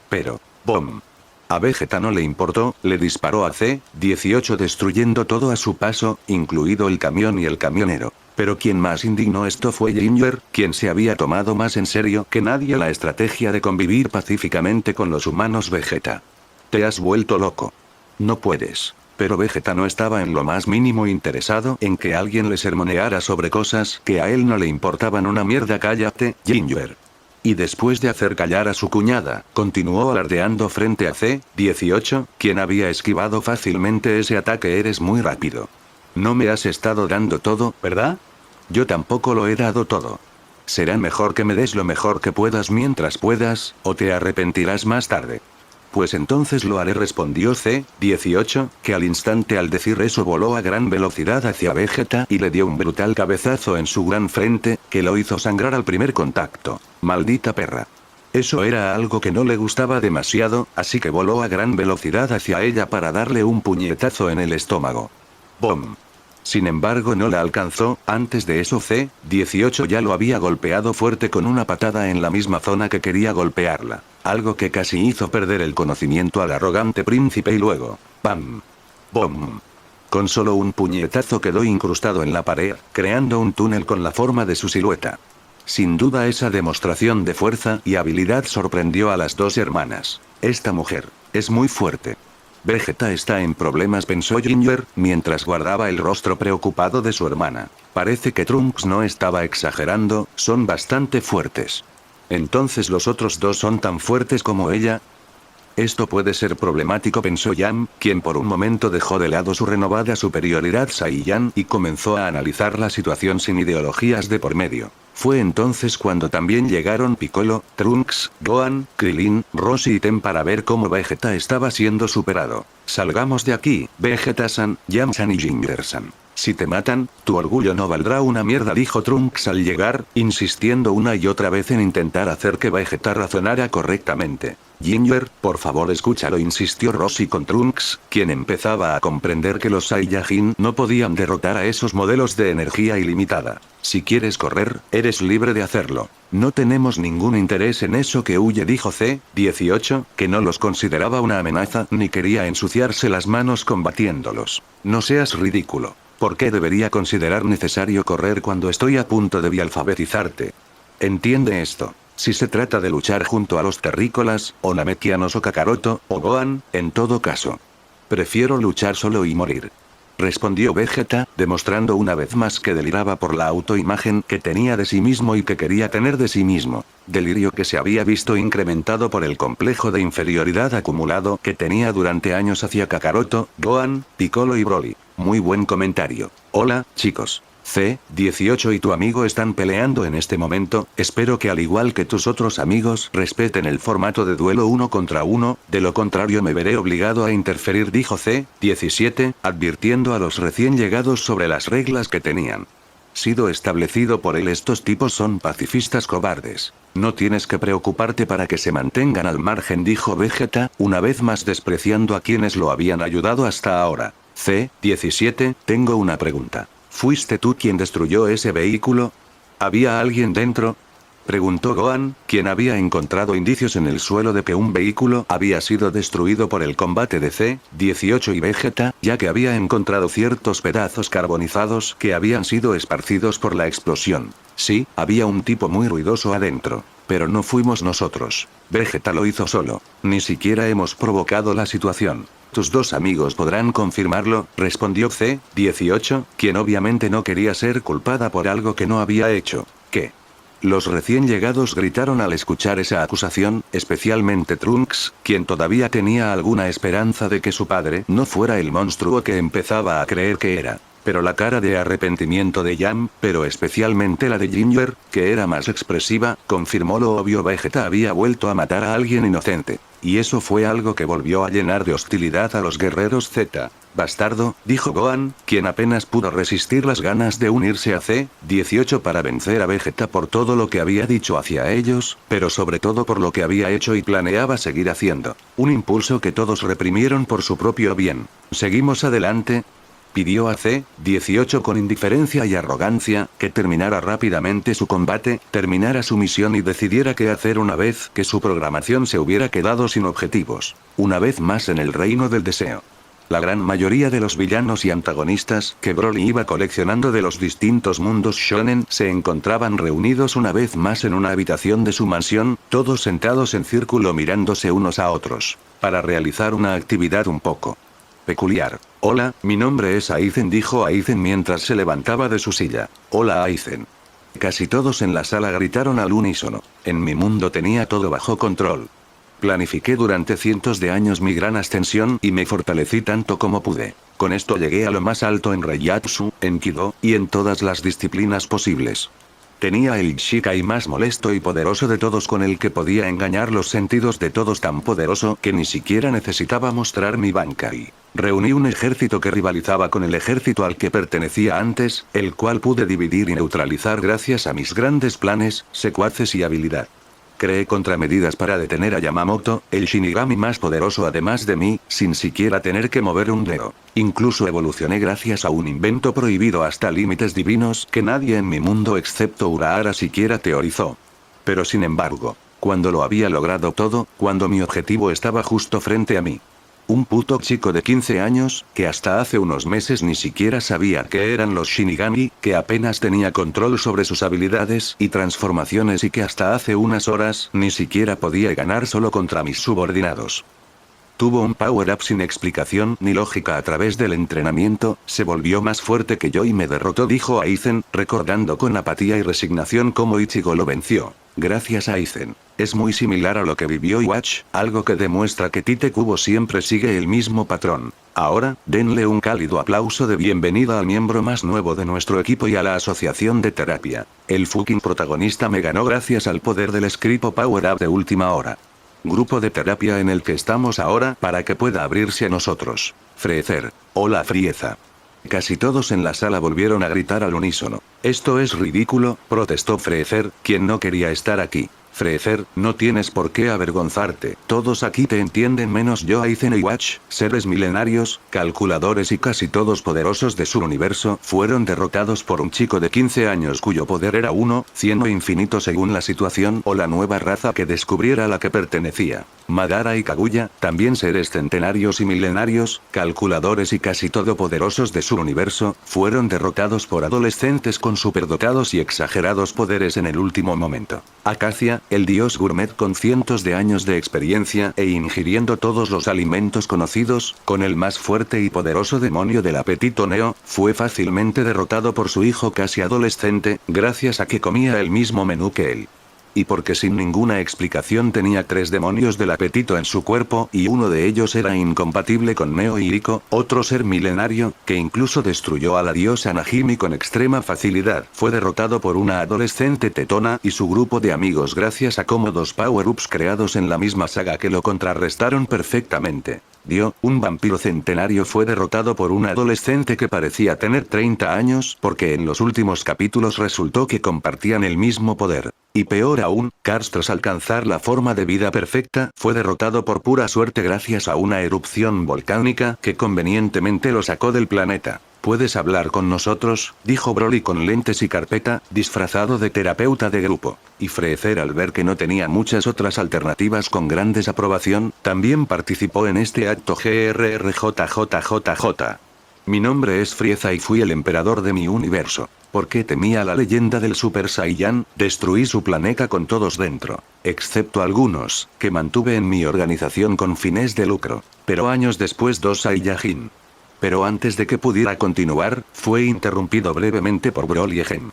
Pero, ¡bom! A Vegeta no le importó, le disparó a C-18 destruyendo todo a su paso, incluido el camión y el camionero. Pero quien más indignó esto fue Ginger, quien se había tomado más en serio que nadie la estrategia de convivir pacíficamente con los humanos. Vegeta. Te has vuelto loco. No puedes. Pero Vegeta no estaba en lo más mínimo interesado en que alguien le sermoneara sobre cosas que a él no le importaban una mierda. Cállate, Ginger. Y después de hacer callar a su cuñada, continuó alardeando frente a C-18, quien había esquivado fácilmente ese ataque. Eres muy rápido. No me has estado dando todo, ¿verdad? Yo tampoco lo he dado todo. Será mejor que me des lo mejor que puedas mientras puedas, o te arrepentirás más tarde. Pues entonces lo haré, respondió C-18, que al instante al decir eso voló a gran velocidad hacia Vegeta y le dio un brutal cabezazo en su gran frente, que lo hizo sangrar al primer contacto. Maldita perra. Eso era algo que no le gustaba demasiado, así que voló a gran velocidad hacia ella para darle un puñetazo en el estómago. ¡Bom! Sin embargo no la alcanzó. Antes de eso C-18 ya lo había golpeado fuerte con una patada en la misma zona que quería golpearla. Algo que casi hizo perder el conocimiento al arrogante príncipe y luego... ¡Pam! ¡Bom! Con solo un puñetazo quedó incrustado en la pared, creando un túnel con la forma de su silueta. Sin duda esa demostración de fuerza y habilidad sorprendió a las dos hermanas. Esta mujer es muy fuerte. Vegeta está en problemas, pensó Ginger, mientras guardaba el rostro preocupado de su hermana. Parece que Trunks no estaba exagerando, son bastante fuertes. ¿Entonces los otros dos son tan fuertes como ella? Esto puede ser problemático, pensó Yam, quien por un momento dejó de lado su renovada superioridad Saiyan y comenzó a analizar la situación sin ideologías de por medio. Fue entonces cuando también llegaron Piccolo, Trunks, Gohan, Krillin, Roshi y Ten para ver cómo Vegeta estaba siendo superado. Salgamos de aquí, Vegeta-san, Yam-san y Ginger-san. Si te matan, tu orgullo no valdrá una mierda, dijo Trunks al llegar, insistiendo una y otra vez en intentar hacer que Vegeta razonara correctamente. Ginger, por favor escúchalo, insistió Roshi con Trunks, quien empezaba a comprender que los Saiyajin no podían derrotar a esos modelos de energía ilimitada. Si quieres correr, eres libre de hacerlo. No tenemos ningún interés en eso que huye, dijo C-18, que no los consideraba una amenaza ni quería ensuciarse las manos combatiéndolos. No seas ridículo. ¿Por qué debería considerar necesario correr cuando estoy a punto de bialfabetizarte? Entiende esto. Si se trata de luchar junto a los terrícolas, o namekianos o Kakaroto, o Gohan, en todo caso. Prefiero luchar solo y morir. respondió Vegeta, demostrando una vez más que deliraba por la autoimagen que tenía de sí mismo y que quería tener de sí mismo. Delirio que se había visto incrementado por el complejo de inferioridad acumulado que tenía durante años hacia Kakaroto, Gohan, Piccolo y Broly. Muy buen comentario. Hola, chicos. C-18 y tu amigo están peleando en este momento, espero que al igual que tus otros amigos respeten el formato de duelo 1 contra 1, de lo contrario me veré obligado a interferir, dijo C-17, advirtiendo a los recién llegados sobre las reglas que tenían sido establecido por él. Estos tipos son pacifistas cobardes. No tienes que preocuparte para que se mantengan al margen, dijo Vegeta, una vez más despreciando a quienes lo habían ayudado hasta ahora. C-17, tengo una pregunta. ¿Fuiste tú quien destruyó ese vehículo? ¿Había alguien dentro? Preguntó Gohan, quien había encontrado indicios en el suelo de que un vehículo había sido destruido por el combate de C-18 y Vegeta, ya que había encontrado ciertos pedazos carbonizados que habían sido esparcidos por la explosión. Sí, había un tipo muy ruidoso adentro. Pero no fuimos nosotros. Vegeta lo hizo solo. Ni siquiera hemos provocado la situación. Tus dos amigos podrán confirmarlo, respondió C-18, quien obviamente no quería ser culpada por algo que no había hecho. ¿Qué? Los recién llegados gritaron al escuchar esa acusación, especialmente Trunks, quien todavía tenía alguna esperanza de que su padre no fuera el monstruo que empezaba a creer que era. Pero la cara de arrepentimiento de Yam, pero especialmente la de Ginger, que era más expresiva, confirmó lo obvio: Vegeta había vuelto a matar a alguien inocente. Y eso fue algo que volvió a llenar de hostilidad a los guerreros Z. Bastardo, dijo Gohan, quien apenas pudo resistir las ganas de unirse a C-18 para vencer a Vegeta por todo lo que había dicho hacia ellos, pero sobre todo por lo que había hecho y planeaba seguir haciendo. Un impulso que todos reprimieron por su propio bien. ¿Seguimos adelante?, pidió a C-18 con indiferencia y arrogancia, que terminara rápidamente su combate, terminara su misión y decidiera qué hacer una vez que su programación se hubiera quedado sin objetivos. Una vez más en el reino del deseo. La gran mayoría de los villanos y antagonistas que Broly iba coleccionando de los distintos mundos shonen se encontraban reunidos una vez más en una habitación de su mansión, todos sentados en círculo mirándose unos a otros, para realizar una actividad un poco peculiar. Hola, mi nombre es Aizen, dijo Aizen mientras se levantaba de su silla. Hola Aizen. Casi todos en la sala gritaron al unísono. En mi mundo tenía todo bajo control. Planifiqué durante cientos de años mi gran ascensión y me fortalecí tanto como pude. Con esto llegué a lo más alto en Reiatsu, en Kido, y en todas las disciplinas posibles. Tenía el Shikai más molesto y poderoso de todos, con el que podía engañar los sentidos de todos, tan poderoso que ni siquiera necesitaba mostrar mi Bankai. Reuní un ejército que rivalizaba con el ejército al que pertenecía antes, el cual pude dividir y neutralizar gracias a mis grandes planes, secuaces y habilidad. Creé contramedidas para detener a Yamamoto, el Shinigami más poderoso además de mí, sin siquiera tener que mover un dedo. Incluso evolucioné gracias a un invento prohibido hasta límites divinos que nadie en mi mundo excepto Urahara siquiera teorizó. Pero sin embargo, cuando lo había logrado todo, cuando mi objetivo estaba justo frente a mí. Un puto chico de 15 años, que hasta hace unos meses ni siquiera sabía qué eran los Shinigami, que apenas tenía control sobre sus habilidades y transformaciones y que hasta hace unas horas ni siquiera podía ganar solo contra mis subordinados. Tuvo un power-up sin explicación ni lógica a través del entrenamiento, se volvió más fuerte que yo y me derrotó, dijo Aizen, recordando con apatía y resignación cómo Ichigo lo venció. Gracias a Aizen. Es muy similar a lo que vivió Iwatch, algo que demuestra que Tite Kubo siempre sigue el mismo patrón. Ahora, denle un cálido aplauso de bienvenida al miembro más nuevo de nuestro equipo y a la asociación de terapia. El fucking protagonista me ganó gracias al poder del escripo Power Up de última hora. Grupo de terapia en el que estamos ahora para que pueda abrirse a nosotros. Freezer. Hola Frieza. Casi todos en la sala volvieron a gritar al unísono. Esto es ridículo, protestó Freezer, quien no quería estar aquí. Freezer, no tienes por qué avergonzarte. Todos aquí te entienden menos yo, Aizen y Watch, seres milenarios, calculadores y casi todos poderosos de su universo, fueron derrotados por un chico de 15 años cuyo poder era 1, 100 o infinito según la situación o la nueva raza que descubriera a la que pertenecía. Madara y Kaguya, también seres centenarios y milenarios, calculadores y casi todopoderosos de su universo, fueron derrotados por adolescentes con superdotados y exagerados poderes en el último momento. Acacia, el dios gourmet con cientos de años de experiencia e ingiriendo todos los alimentos conocidos, con el más fuerte y poderoso demonio del apetito Neo, fue fácilmente derrotado por su hijo casi adolescente, gracias a que comía el mismo menú que él. Y porque sin ninguna explicación tenía 3 demonios del apetito en su cuerpo y uno de ellos era incompatible con Neo y Rico, otro ser milenario, que incluso destruyó a la diosa Najimi con extrema facilidad. Fue derrotado por una adolescente tetona y su grupo de amigos gracias a cómodos power-ups creados en la misma saga que lo contrarrestaron perfectamente. Un vampiro centenario fue derrotado por un adolescente que parecía tener 30 años porque en los últimos capítulos resultó que compartían el mismo poder. Y peor aún, Cars tras alcanzar la forma de vida perfecta, fue derrotado por pura suerte gracias a una erupción volcánica que convenientemente lo sacó del planeta. ¿Puedes hablar con nosotros?, dijo Broly con lentes y carpeta, disfrazado de terapeuta de grupo. Y Freezer, al ver que no tenía muchas otras alternativas con gran desaprobación, también participó en este acto. GRRJJJJ. Mi nombre es Frieza y fui el emperador de mi universo. Porque temía la leyenda del Super Saiyan, destruí su planeta con todos dentro. Excepto algunos, que mantuve en mi organización con fines de lucro. Pero años después 2 Saiyajin. Pero antes de que pudiera continuar, fue interrumpido brevemente por Broly y Gem.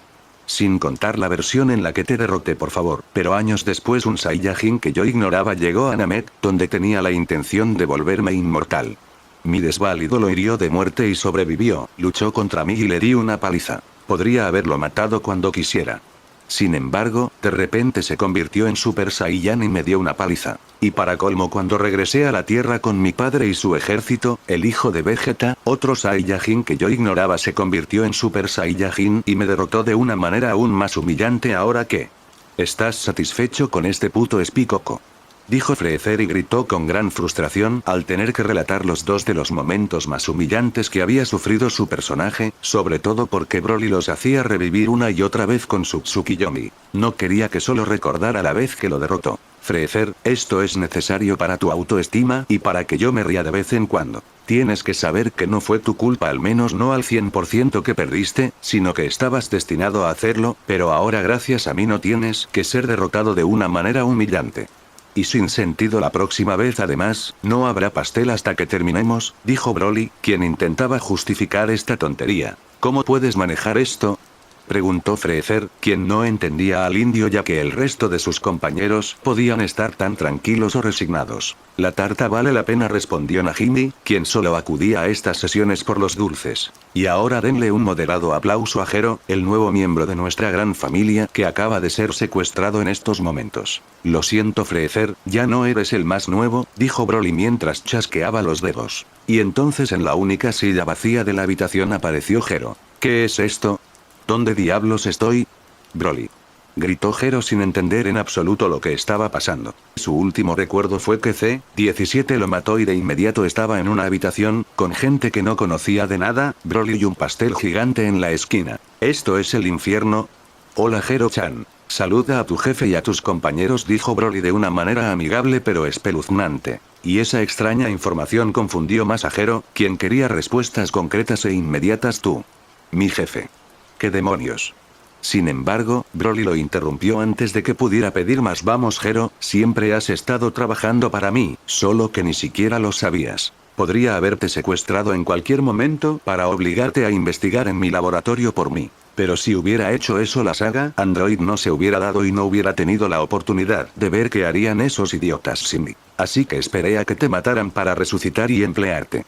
Sin contar la versión en la que te derroté, por favor. Pero años después un Saiyajin que yo ignoraba llegó a Namek, donde tenía la intención de volverme inmortal. Mi desválido lo hirió de muerte y sobrevivió, luchó contra mí y le di una paliza. Podría haberlo matado cuando quisiera. Sin embargo, de repente se convirtió en Super Saiyan y me dio una paliza. Y para colmo, cuando regresé a la Tierra con mi padre y su ejército, el hijo de Vegeta, otro Saiyajin que yo ignoraba, se convirtió en Super Saiyajin y me derrotó de una manera aún más humillante. ¿Ahora qué? ¿Estás satisfecho con este puto espicoco?, dijo Freezer y gritó con gran frustración al tener que relatar los 2 de los momentos más humillantes que había sufrido su personaje, sobre todo porque Broly los hacía revivir una y otra vez con su Tsukiyomi. No quería que solo recordara la vez que lo derrotó. Freezer, esto es necesario para tu autoestima y para que yo me ría de vez en cuando. Tienes que saber que no fue tu culpa, al menos no al 100% que perdiste, sino que estabas destinado a hacerlo, pero ahora gracias a mí no tienes que ser derrotado de una manera humillante. Y sin sentido la próxima vez. Además, no habrá pastel hasta que terminemos, dijo Broly, quien intentaba justificar esta tontería. ¿Cómo puedes manejar esto?, preguntó Freezer, quien no entendía al indio ya que el resto de sus compañeros podían estar tan tranquilos o resignados. La tarta vale la pena, respondió Najimi, quien solo acudía a estas sesiones por los dulces. Y ahora denle un moderado aplauso a Gero, el nuevo miembro de nuestra gran familia que acaba de ser secuestrado en estos momentos. Lo siento Freezer, ya no eres el más nuevo, dijo Broly mientras chasqueaba los dedos. Y entonces en la única silla vacía de la habitación apareció Gero. ¿Qué es esto? ¿Dónde diablos estoy? Broly, gritó Gero sin entender en absoluto lo que estaba pasando. Su último recuerdo fue que C-17 lo mató y de inmediato estaba en una habitación, con gente que no conocía de nada, Broly y un pastel gigante en la esquina. ¿Esto es el infierno? Hola Gero-chan. Saluda a tu jefe y a tus compañeros, dijo Broly de una manera amigable pero espeluznante. Y esa extraña información confundió más a Gero, quien quería respuestas concretas e inmediatas. Tú. Mi jefe. ¿Qué demonios? Sin embargo, Broly lo interrumpió antes de que pudiera pedir más. Vamos Gero, siempre has estado trabajando para mí, solo que ni siquiera lo sabías. Podría haberte secuestrado en cualquier momento para obligarte a investigar en mi laboratorio por mí. Pero si hubiera hecho eso, la saga Android no se hubiera dado y no hubiera tenido la oportunidad de ver qué harían esos idiotas sin mí. Así que esperé a que te mataran para resucitar y emplearte.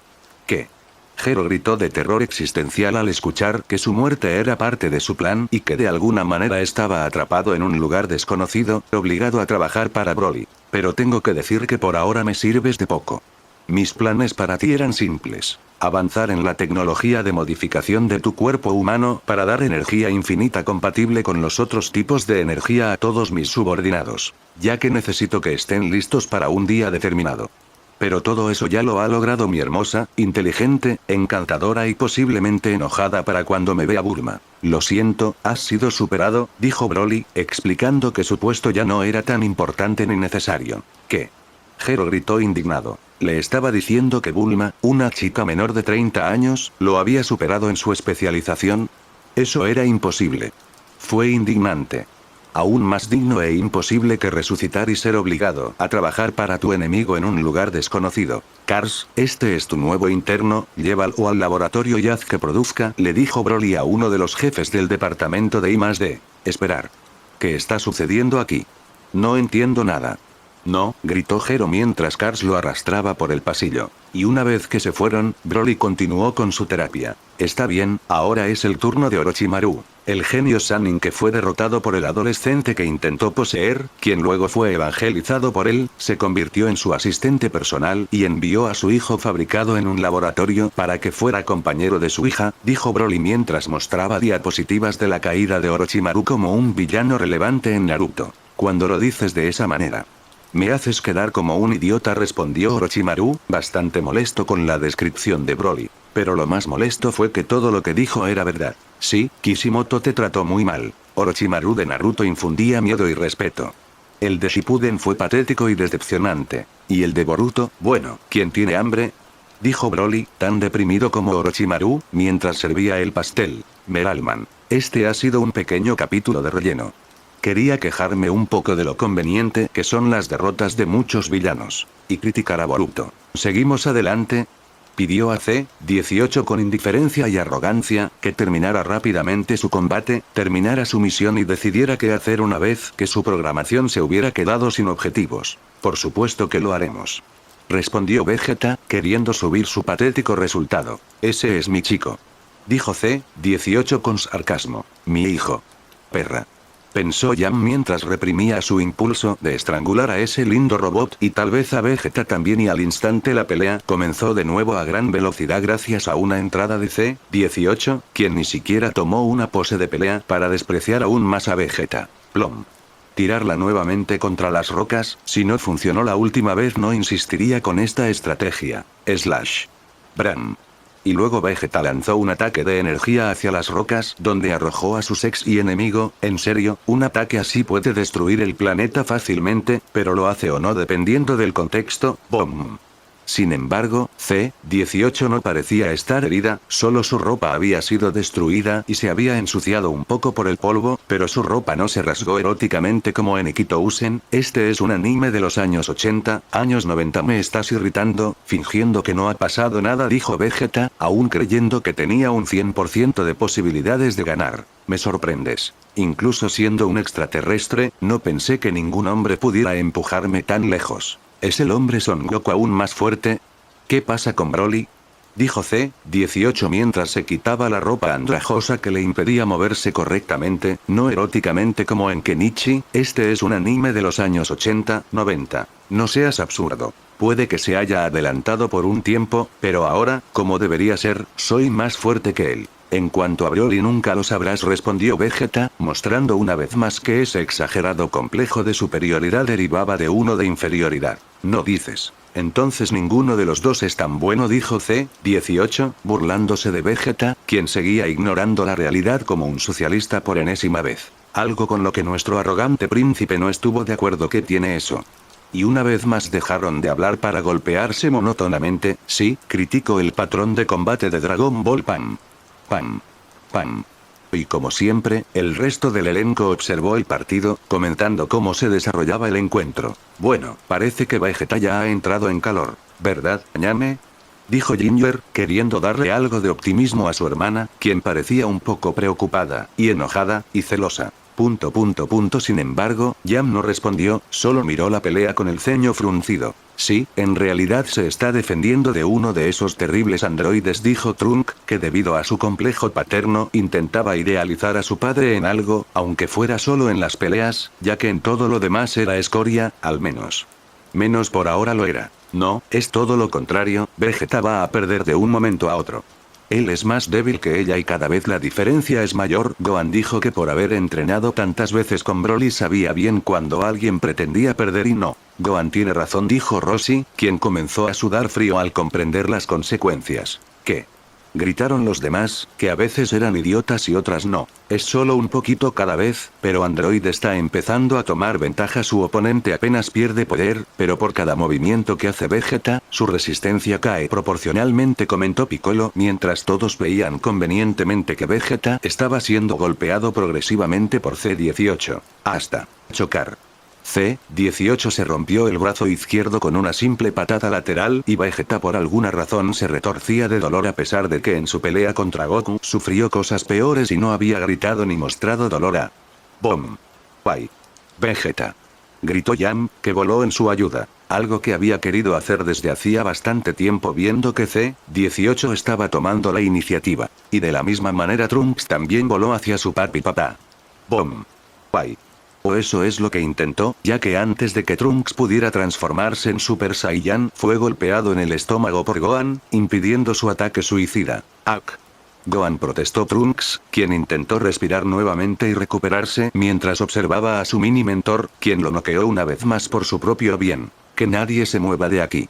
¿Qué? Gero gritó de terror existencial al escuchar que su muerte era parte de su plan y que de alguna manera estaba atrapado en un lugar desconocido, obligado a trabajar para Broly. Pero tengo que decir que por ahora me sirves de poco. Mis planes para ti eran simples. Avanzar en la tecnología de modificación de tu cuerpo humano para dar energía infinita compatible con los otros tipos de energía a todos mis subordinados. Ya que necesito que estén listos para un día determinado. Pero todo eso ya lo ha logrado mi hermosa, inteligente, encantadora y posiblemente enojada para cuando me vea Bulma. Lo siento, has sido superado, dijo Broly, explicando que su puesto ya no era tan importante ni necesario. ¿Qué? Gero gritó indignado. Le estaba diciendo que Bulma, una chica menor de 30 años, lo había superado en su especialización. Eso era imposible. Fue indignante. Aún más digno e imposible que resucitar y ser obligado a trabajar para tu enemigo en un lugar desconocido. Cars, este es tu nuevo interno, llévalo al laboratorio y haz que produzca, le dijo Broly a uno de los jefes del departamento de I+D. Esperar. ¿Qué está sucediendo aquí? No entiendo nada. No, gritó Gero mientras Cars lo arrastraba por el pasillo. Y una vez que se fueron, Broly continuó con su terapia. Está bien, ahora es el turno de Orochimaru. El genio Sannin que fue derrotado por el adolescente que intentó poseer, quien luego fue evangelizado por él, se convirtió en su asistente personal y envió a su hijo fabricado en un laboratorio para que fuera compañero de su hija, dijo Broly mientras mostraba diapositivas de la caída de Orochimaru como un villano relevante en Naruto. Cuando lo dices de esa manera. Me haces quedar como un idiota, respondió Orochimaru, bastante molesto con la descripción de Broly. Pero lo más molesto fue que todo lo que dijo era verdad. Sí, Kishimoto te trató muy mal. Orochimaru de Naruto infundía miedo y respeto. El de Shippuden fue patético y decepcionante. Y el de Boruto, bueno, ¿quién tiene hambre? Dijo Broly, tan deprimido como Orochimaru, mientras servía el pastel. Meralman. Este ha sido un pequeño capítulo de relleno. Quería quejarme un poco de lo conveniente que son las derrotas de muchos villanos. Y criticar a Boruto. ¿Seguimos adelante? Pidió a C-18 con indiferencia y arrogancia, que terminara rápidamente su combate, terminara su misión y decidiera qué hacer una vez que su programación se hubiera quedado sin objetivos. Por supuesto que lo haremos. Respondió Vegeta, queriendo subir su patético resultado. Ese es mi chico. Dijo C-18 con sarcasmo. Mi hijo. Perra. Pensó Yam mientras reprimía su impulso de estrangular a ese lindo robot y tal vez a Vegeta también, y al instante la pelea comenzó de nuevo a gran velocidad gracias a una entrada de C-18, quien ni siquiera tomó una pose de pelea para despreciar aún más a Vegeta. Plom. Tirarla nuevamente contra las rocas, si no funcionó la última vez no insistiría con esta estrategia. Slash. Bram. Y luego Vegeta lanzó un ataque de energía hacia las rocas donde arrojó a su ex y enemigo. En serio, un ataque así puede destruir el planeta fácilmente, pero lo hace o no dependiendo del contexto. ¡Bom! Sin embargo, C-18 no parecía estar herida, solo su ropa había sido destruida y se había ensuciado un poco por el polvo, pero su ropa no se rasgó eróticamente como en Ekito Usen. Este es un anime de los años 80, años 90. Me estás irritando, fingiendo que no ha pasado nada, dijo Vegeta, aún creyendo que tenía un 100% de posibilidades de ganar. Me sorprendes. Incluso siendo un extraterrestre, no pensé que ningún hombre pudiera empujarme tan lejos. ¿Es el hombre Son Goku aún más fuerte? ¿Qué pasa con Broly? Dijo C-18 mientras se quitaba la ropa andrajosa que le impedía moverse correctamente, no eróticamente como en Kenichi. Este es un anime de los años 80, 90. No seas absurdo. Puede que se haya adelantado por un tiempo, pero ahora, como debería ser, soy más fuerte que él. En cuanto a Broly nunca lo sabrás, respondió Vegeta, mostrando una vez más que ese exagerado complejo de superioridad derivaba de uno de inferioridad. No dices. Entonces ninguno de los dos es tan bueno, dijo C-18, burlándose de Vegeta, quien seguía ignorando la realidad como un socialista por enésima vez. Algo con lo que nuestro arrogante príncipe no estuvo de acuerdo. ¿Qué tiene eso? Y una vez más dejaron de hablar para golpearse monótonamente. Sí, criticó el patrón de combate de Dragon Ball Pam. Pam. Pam. Y como siempre, el resto del elenco observó el partido, comentando cómo se desarrollaba el encuentro. Bueno, parece que Vegeta ya ha entrado en calor, ¿verdad, ñame? Dijo Ginger, queriendo darle algo de optimismo a su hermana, quien parecía un poco preocupada, y enojada, y celosa. Sin embargo, Yam no respondió, solo miró la pelea con el ceño fruncido. Sí, en realidad se está defendiendo de uno de esos terribles androides, dijo Trunk, que debido a su complejo paterno intentaba idealizar a su padre en algo, aunque fuera solo en las peleas, ya que en todo lo demás era escoria, al menos. Menos por ahora lo era. No, es todo lo contrario, Vegeta va a perder de un momento a otro. Él es más débil que ella y cada vez la diferencia es mayor. Gohan dijo que por haber entrenado tantas veces con Broly sabía bien cuando alguien pretendía perder y no. Gohan tiene razón, dijo Roshi, quien comenzó a sudar frío al comprender las consecuencias. ¿Qué? Gritaron los demás, que a veces eran idiotas y otras no. Es solo un poquito cada vez, pero Android está empezando a tomar ventaja. Su oponente apenas pierde poder, pero por cada movimiento que hace Vegeta, su resistencia cae proporcionalmente, comentó Piccolo, mientras todos veían convenientemente que Vegeta estaba siendo golpeado progresivamente por C-18, hasta chocar. C-18 se rompió el brazo izquierdo con una simple patada lateral y Vegeta por alguna razón se retorcía de dolor a pesar de que en su pelea contra Goku sufrió cosas peores y no había gritado ni mostrado dolor a ¡Bom! ¡Guay! Vegeta. Gritó Yam, que voló en su ayuda. Algo que había querido hacer desde hacía bastante tiempo viendo que C-18 estaba tomando la iniciativa. Y de la misma manera Trunks también voló hacia su papi papá. ¡Bom! ¡Guay! O eso es lo que intentó, ya que antes de que Trunks pudiera transformarse en Super Saiyan, fue golpeado en el estómago por Gohan, impidiendo su ataque suicida. ¡Ak! Gohan, protestó Trunks, quien intentó respirar nuevamente y recuperarse mientras observaba a su mini mentor, quien lo noqueó una vez más por su propio bien. Que nadie se mueva de aquí.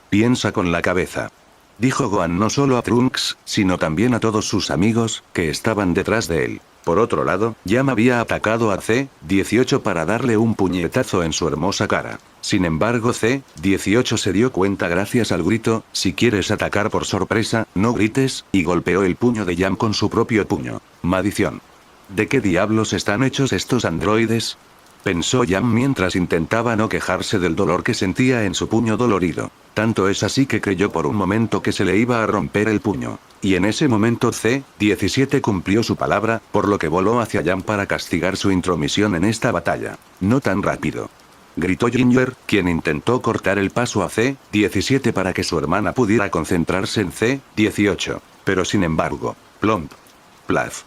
Piensa con la cabeza. Dijo Gohan no solo a Trunks, sino también a todos sus amigos, que estaban detrás de él. Por otro lado, Yam había atacado a C-18 para darle un puñetazo en su hermosa cara. Sin embargo, C-18 se dio cuenta gracias al grito, si quieres atacar por sorpresa, no grites, y golpeó el puño de Yam con su propio puño. Maldición. ¿De qué diablos están hechos estos androides? Pensó Yam mientras intentaba no quejarse del dolor que sentía en su puño dolorido. Tanto es así que creyó por un momento que se le iba a romper el puño. Y en ese momento C-17 cumplió su palabra, por lo que voló hacia Yam para castigar su intromisión en esta batalla. No tan rápido. Gritó Ginger, quien intentó cortar el paso a C-17 para que su hermana pudiera concentrarse en C-18. Pero sin embargo, plomp. Plaf.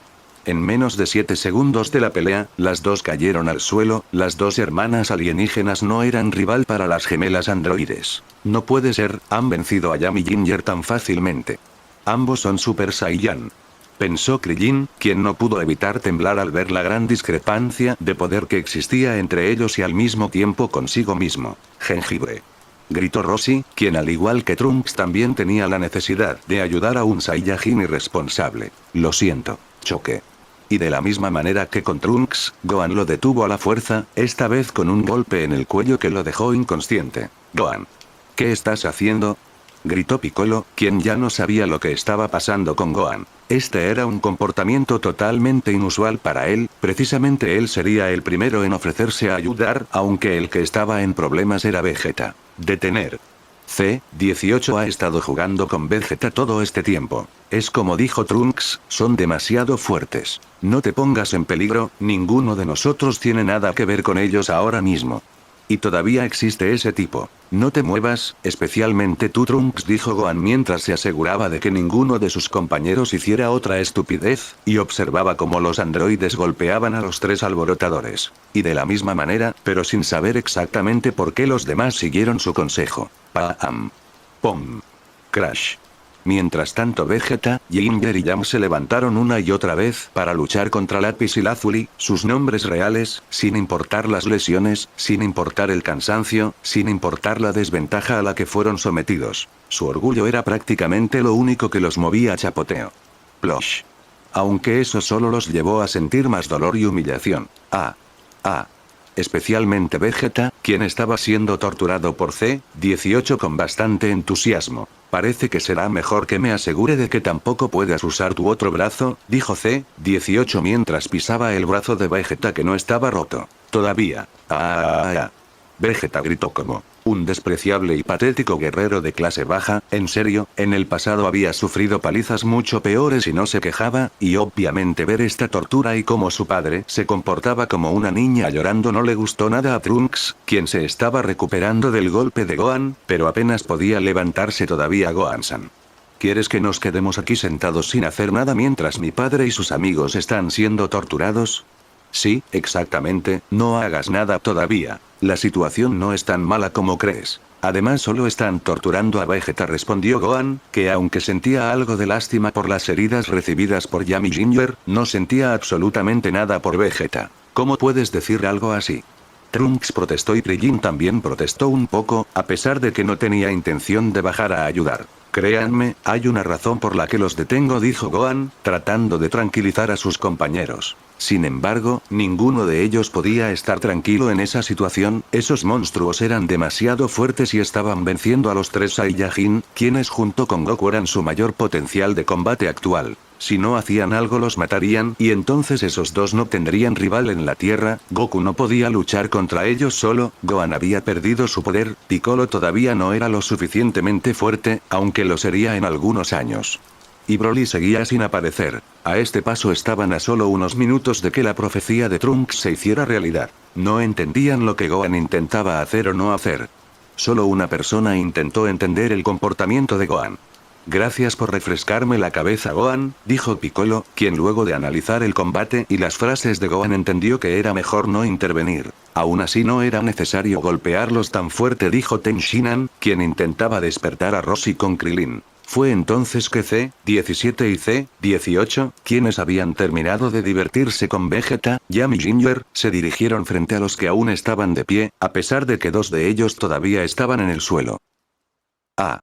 En menos de 7 segundos de la pelea, las dos cayeron al suelo. Las dos hermanas alienígenas no eran rival para las gemelas androides. No puede ser, han vencido a Yam y Ginger tan fácilmente. Ambos son Super Saiyan. Pensó Krillin, quien no pudo evitar temblar al ver la gran discrepancia de poder que existía entre ellos y al mismo tiempo consigo mismo. Jengibre. Gritó Roshi, quien al igual que Trunks también tenía la necesidad de ayudar a un Saiyajin irresponsable. Lo siento, choque. Y de la misma manera que con Trunks, Gohan lo detuvo a la fuerza, esta vez con un golpe en el cuello que lo dejó inconsciente. Gohan. ¿Qué estás haciendo? Gritó Piccolo, quien ya no sabía lo que estaba pasando con Gohan. Este era un comportamiento totalmente inusual para él, precisamente él sería el primero en ofrecerse a ayudar, aunque el que estaba en problemas era Vegeta. Detener. C-18 ha estado jugando con Vegeta todo este tiempo. Es como dijo Trunks, son demasiado fuertes. No te pongas en peligro, ninguno de nosotros tiene nada que ver con ellos ahora mismo. Y todavía existe ese tipo. No te muevas, especialmente tú Trunks, dijo Gohan mientras se aseguraba de que ninguno de sus compañeros hiciera otra estupidez, y observaba cómo los androides golpeaban a los tres alborotadores. Y de la misma manera, pero sin saber exactamente por qué los demás siguieron su consejo. Pam. Pom. Crash. Mientras tanto Vegeta, Ginger y Yam se levantaron una y otra vez para luchar contra Lapis y Lazuli, sus nombres reales, sin importar las lesiones, sin importar el cansancio, sin importar la desventaja a la que fueron sometidos. Su orgullo era prácticamente lo único que los movía a chapoteo. Plosh. Aunque eso solo los llevó a sentir más dolor y humillación. Especialmente Vegeta, quien estaba siendo torturado por C-18 con bastante entusiasmo. Parece que será mejor que me asegure de que tampoco puedas usar tu otro brazo, dijo C-18 mientras pisaba el brazo de Vegeta que no estaba roto. Todavía. Vegeta gritó como un despreciable y patético guerrero de clase baja. En serio, en el pasado había sufrido palizas mucho peores y no se quejaba, y obviamente ver esta tortura y cómo su padre se comportaba como una niña llorando no le gustó nada a Trunks, quien se estaba recuperando del golpe de Gohan, pero apenas podía levantarse todavía. Gohan-san. ¿Quieres que nos quedemos aquí sentados sin hacer nada mientras mi padre y sus amigos están siendo torturados? Sí, exactamente, no hagas nada todavía. La situación no es tan mala como crees. Además solo están torturando a Vegeta, respondió Gohan, que aunque sentía algo de lástima por las heridas recibidas por Yam y Ginger, no sentía absolutamente nada por Vegeta. ¿Cómo puedes decir algo así? Trunks protestó y Krillin también protestó un poco, a pesar de que no tenía intención de bajar a ayudar. Créanme, hay una razón por la que los detengo, dijo Gohan, tratando de tranquilizar a sus compañeros. Sin embargo, ninguno de ellos podía estar tranquilo en esa situación, esos monstruos eran demasiado fuertes y estaban venciendo a los tres Saiyajin, quienes junto con Goku eran su mayor potencial de combate actual. Si no hacían algo los matarían y entonces esos dos no tendrían rival en la Tierra, Goku no podía luchar contra ellos solo, Gohan había perdido su poder, Piccolo todavía no era lo suficientemente fuerte, aunque lo sería en algunos años. Y Broly seguía sin aparecer. A este paso estaban a solo unos minutos de que la profecía de Trunks se hiciera realidad. No entendían lo que Gohan intentaba hacer o no hacer. Solo una persona intentó entender el comportamiento de Gohan. Gracias por refrescarme la cabeza, Gohan, dijo Piccolo, quien luego de analizar el combate y las frases de Gohan entendió que era mejor no intervenir. Aún así no era necesario golpearlos tan fuerte, dijo Tenshinhan, quien intentaba despertar a Roshi con Krillin. Fue entonces que C-17 y C-18, quienes habían terminado de divertirse con Vegeta, Yam y Ginger, se dirigieron frente a los que aún estaban de pie, a pesar de que dos de ellos todavía estaban en el suelo. ¡Ah!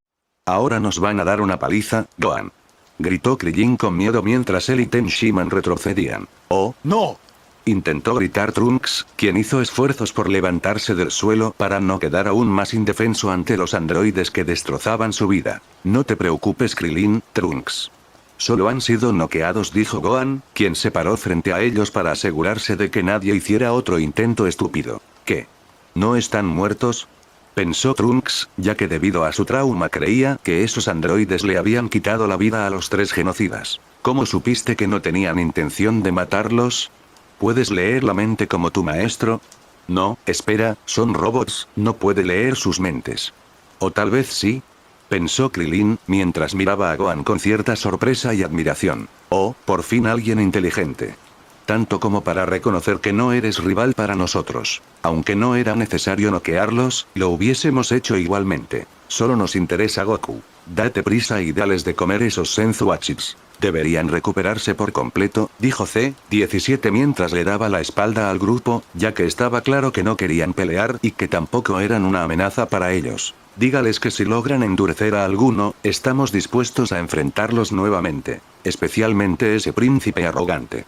Ahora nos van a dar una paliza, Gohan. Gritó Krillin con miedo mientras él y Tenshinhan retrocedían. ¡Oh, no! Intentó gritar Trunks, quien hizo esfuerzos por levantarse del suelo para no quedar aún más indefenso ante los androides que destrozaban su vida. No te preocupes, Krillin, Trunks. Solo han sido noqueados, dijo Gohan, quien se paró frente a ellos para asegurarse de que nadie hiciera otro intento estúpido. ¿Qué? ¿No están muertos?, pensó Trunks, ya que debido a su trauma creía que esos androides le habían quitado la vida a los tres genocidas. ¿Cómo supiste que no tenían intención de matarlos? ¿Puedes leer la mente como tu maestro? No, espera, son robots, no puede leer sus mentes. O tal vez sí, pensó Krillin, mientras miraba a Gohan con cierta sorpresa y admiración. Oh, por fin alguien inteligente. Tanto como para reconocer que no eres rival para nosotros. Aunque no era necesario noquearlos, lo hubiésemos hecho igualmente. Solo nos interesa Goku. Date prisa y dales de comer esos Senzu chips. Deberían recuperarse por completo, dijo C-17 mientras le daba la espalda al grupo, ya que estaba claro que no querían pelear y que tampoco eran una amenaza para ellos. Dígales que si logran endurecer a alguno, estamos dispuestos a enfrentarlos nuevamente. Especialmente ese príncipe arrogante.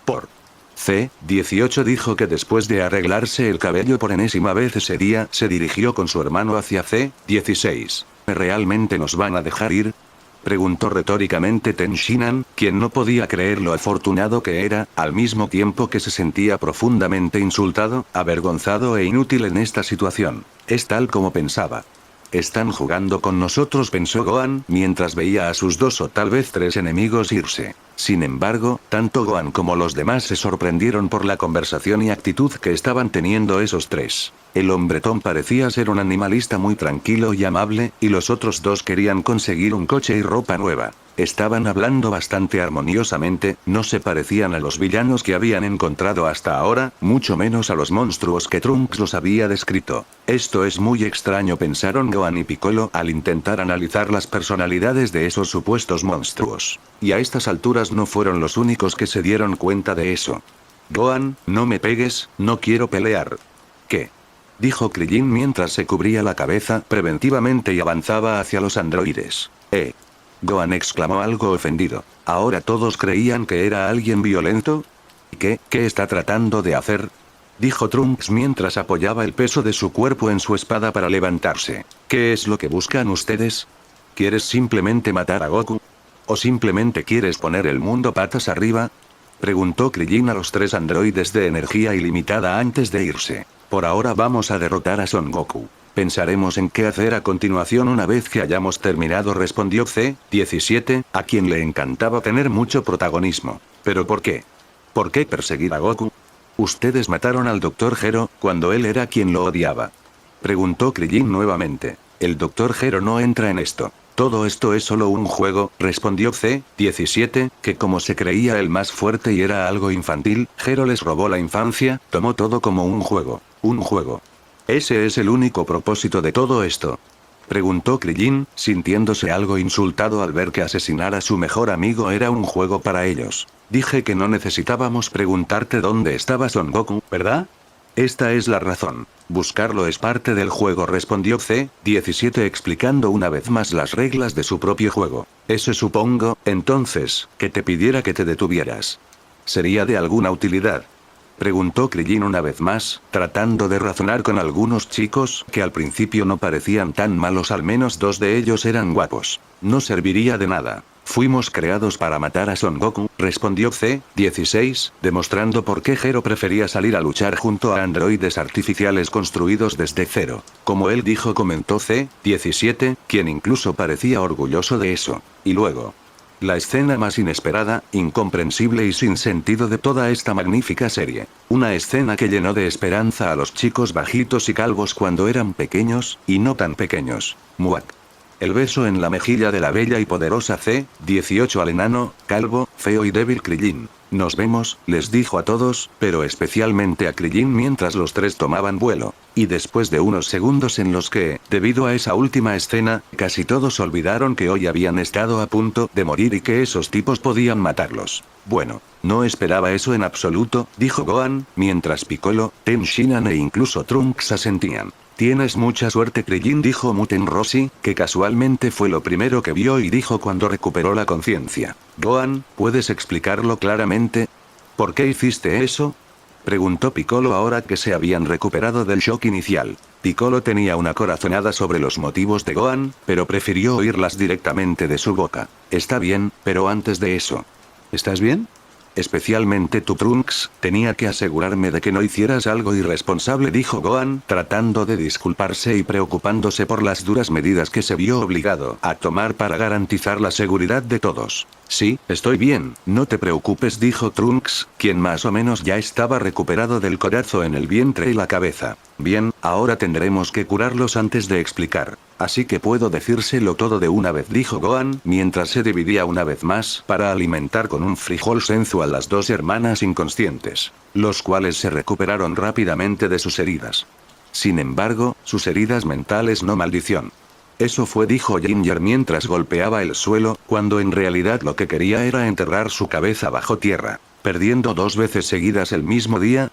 Por C-18 dijo que después de arreglarse el cabello por enésima vez ese día, se dirigió con su hermano hacia C-16. ¿Realmente nos van a dejar ir?, preguntó retóricamente Tenshinhan, quien no podía creer lo afortunado que era, al mismo tiempo que se sentía profundamente insultado, avergonzado e inútil en esta situación. Es tal como pensaba. Están jugando con nosotros, pensó Gohan, mientras veía a sus dos o tal vez tres enemigos irse. Sin embargo, tanto Gohan como los demás se sorprendieron por la conversación y actitud que estaban teniendo esos tres. El hombretón parecía ser un animalista muy tranquilo y amable, y los otros dos querían conseguir un coche y ropa nueva. Estaban hablando bastante armoniosamente, no se parecían a los villanos que habían encontrado hasta ahora, mucho menos a los monstruos que Trunks los había descrito. Esto es muy extraño, pensaron Gohan y Piccolo al intentar analizar las personalidades de esos supuestos monstruos. Y a estas alturas no fueron los únicos que se dieron cuenta de eso. Gohan, no me pegues, no quiero pelear. ¿Qué?, dijo Krillin mientras se cubría la cabeza preventivamente y avanzaba hacia los androides. Gohan exclamó algo ofendido. ¿Ahora todos creían que era alguien violento? ¿Qué está tratando de hacer?, dijo Trunks mientras apoyaba el peso de su cuerpo en su espada para levantarse. ¿Qué es lo que buscan ustedes? ¿Quieres simplemente matar a Goku? ¿O simplemente quieres poner el mundo patas arriba?, preguntó Krillin a los tres androides de energía ilimitada antes de irse. Por ahora vamos a derrotar a Son Goku. Pensaremos en qué hacer a continuación una vez que hayamos terminado, respondió C-17, a quien le encantaba tener mucho protagonismo. ¿Pero por qué? ¿Por qué perseguir a Goku? Ustedes mataron al Dr. Gero, cuando él era quien lo odiaba, preguntó Krillin nuevamente. El Dr. Gero no entra en esto. Todo esto es solo un juego, respondió C-17, que como se creía el más fuerte y era algo infantil, Gero les robó la infancia, tomó todo como un juego. Un juego. ¿Ese es el único propósito de todo esto?, preguntó Krillin, sintiéndose algo insultado al ver que asesinar a su mejor amigo era un juego para ellos. Dije que no necesitábamos preguntarte dónde estaba Son Goku, ¿verdad? Esta es la razón. Buscarlo es parte del juego, respondió C-17 explicando una vez más las reglas de su propio juego. Eso supongo, entonces, que te pidiera que te detuvieras. ¿Sería de alguna utilidad? Preguntó Krillin una vez más, tratando de razonar con algunos chicos que al principio no parecían tan malos, al menos dos de ellos eran guapos. No serviría de nada. Fuimos creados para matar a Son Goku, respondió C-16, demostrando por qué Gero prefería salir a luchar junto a androides artificiales construidos desde cero. Como él dijo, comentó C-17, quien incluso parecía orgulloso de eso. Y luego, la escena más inesperada, incomprensible y sin sentido de toda esta magnífica serie. Una escena que llenó de esperanza a los chicos bajitos y calvos cuando eran pequeños, y no tan pequeños. Muak. El beso en la mejilla de la bella y poderosa C-18 al enano, calvo, feo y débil Krillin. Nos vemos, les dijo a todos, pero especialmente a Krillin mientras los tres tomaban vuelo. Y después de unos segundos en los que, debido a esa última escena, casi todos olvidaron que hoy habían estado a punto de morir y que esos tipos podían matarlos. Bueno, no esperaba eso en absoluto, dijo Gohan, mientras Piccolo, Tenshinhan e incluso Trunks asentían. Tienes mucha suerte, Krillin, dijo Muten Roshi, que casualmente fue lo primero que vio y dijo cuando recuperó la conciencia. Gohan, ¿puedes explicarlo claramente? ¿Por qué hiciste eso? Preguntó Piccolo ahora que se habían recuperado del shock inicial. Piccolo tenía una corazonada sobre los motivos de Gohan, pero prefirió oírlas directamente de su boca. Está bien, pero antes de eso. ¿Estás bien? Especialmente tú, Trunks, tenía que asegurarme de que no hicieras algo irresponsable, dijo Gohan, tratando de disculparse y preocupándose por las duras medidas que se vio obligado a tomar para garantizar la seguridad de todos. Sí, estoy bien, no te preocupes, dijo Trunks, quien más o menos ya estaba recuperado del codazo en el vientre y la cabeza. Bien, ahora tendremos que curarlos antes de explicar. Así que puedo decírselo todo de una vez, dijo Gohan, mientras se dividía una vez más para alimentar con un frijol senzu a las dos hermanas inconscientes, los cuales se recuperaron rápidamente de sus heridas. Sin embargo, sus heridas mentales no, maldición. Eso fue, dijo Ginger mientras golpeaba el suelo, cuando en realidad lo que quería era enterrar su cabeza bajo tierra. Perdiendo 2 veces seguidas el mismo día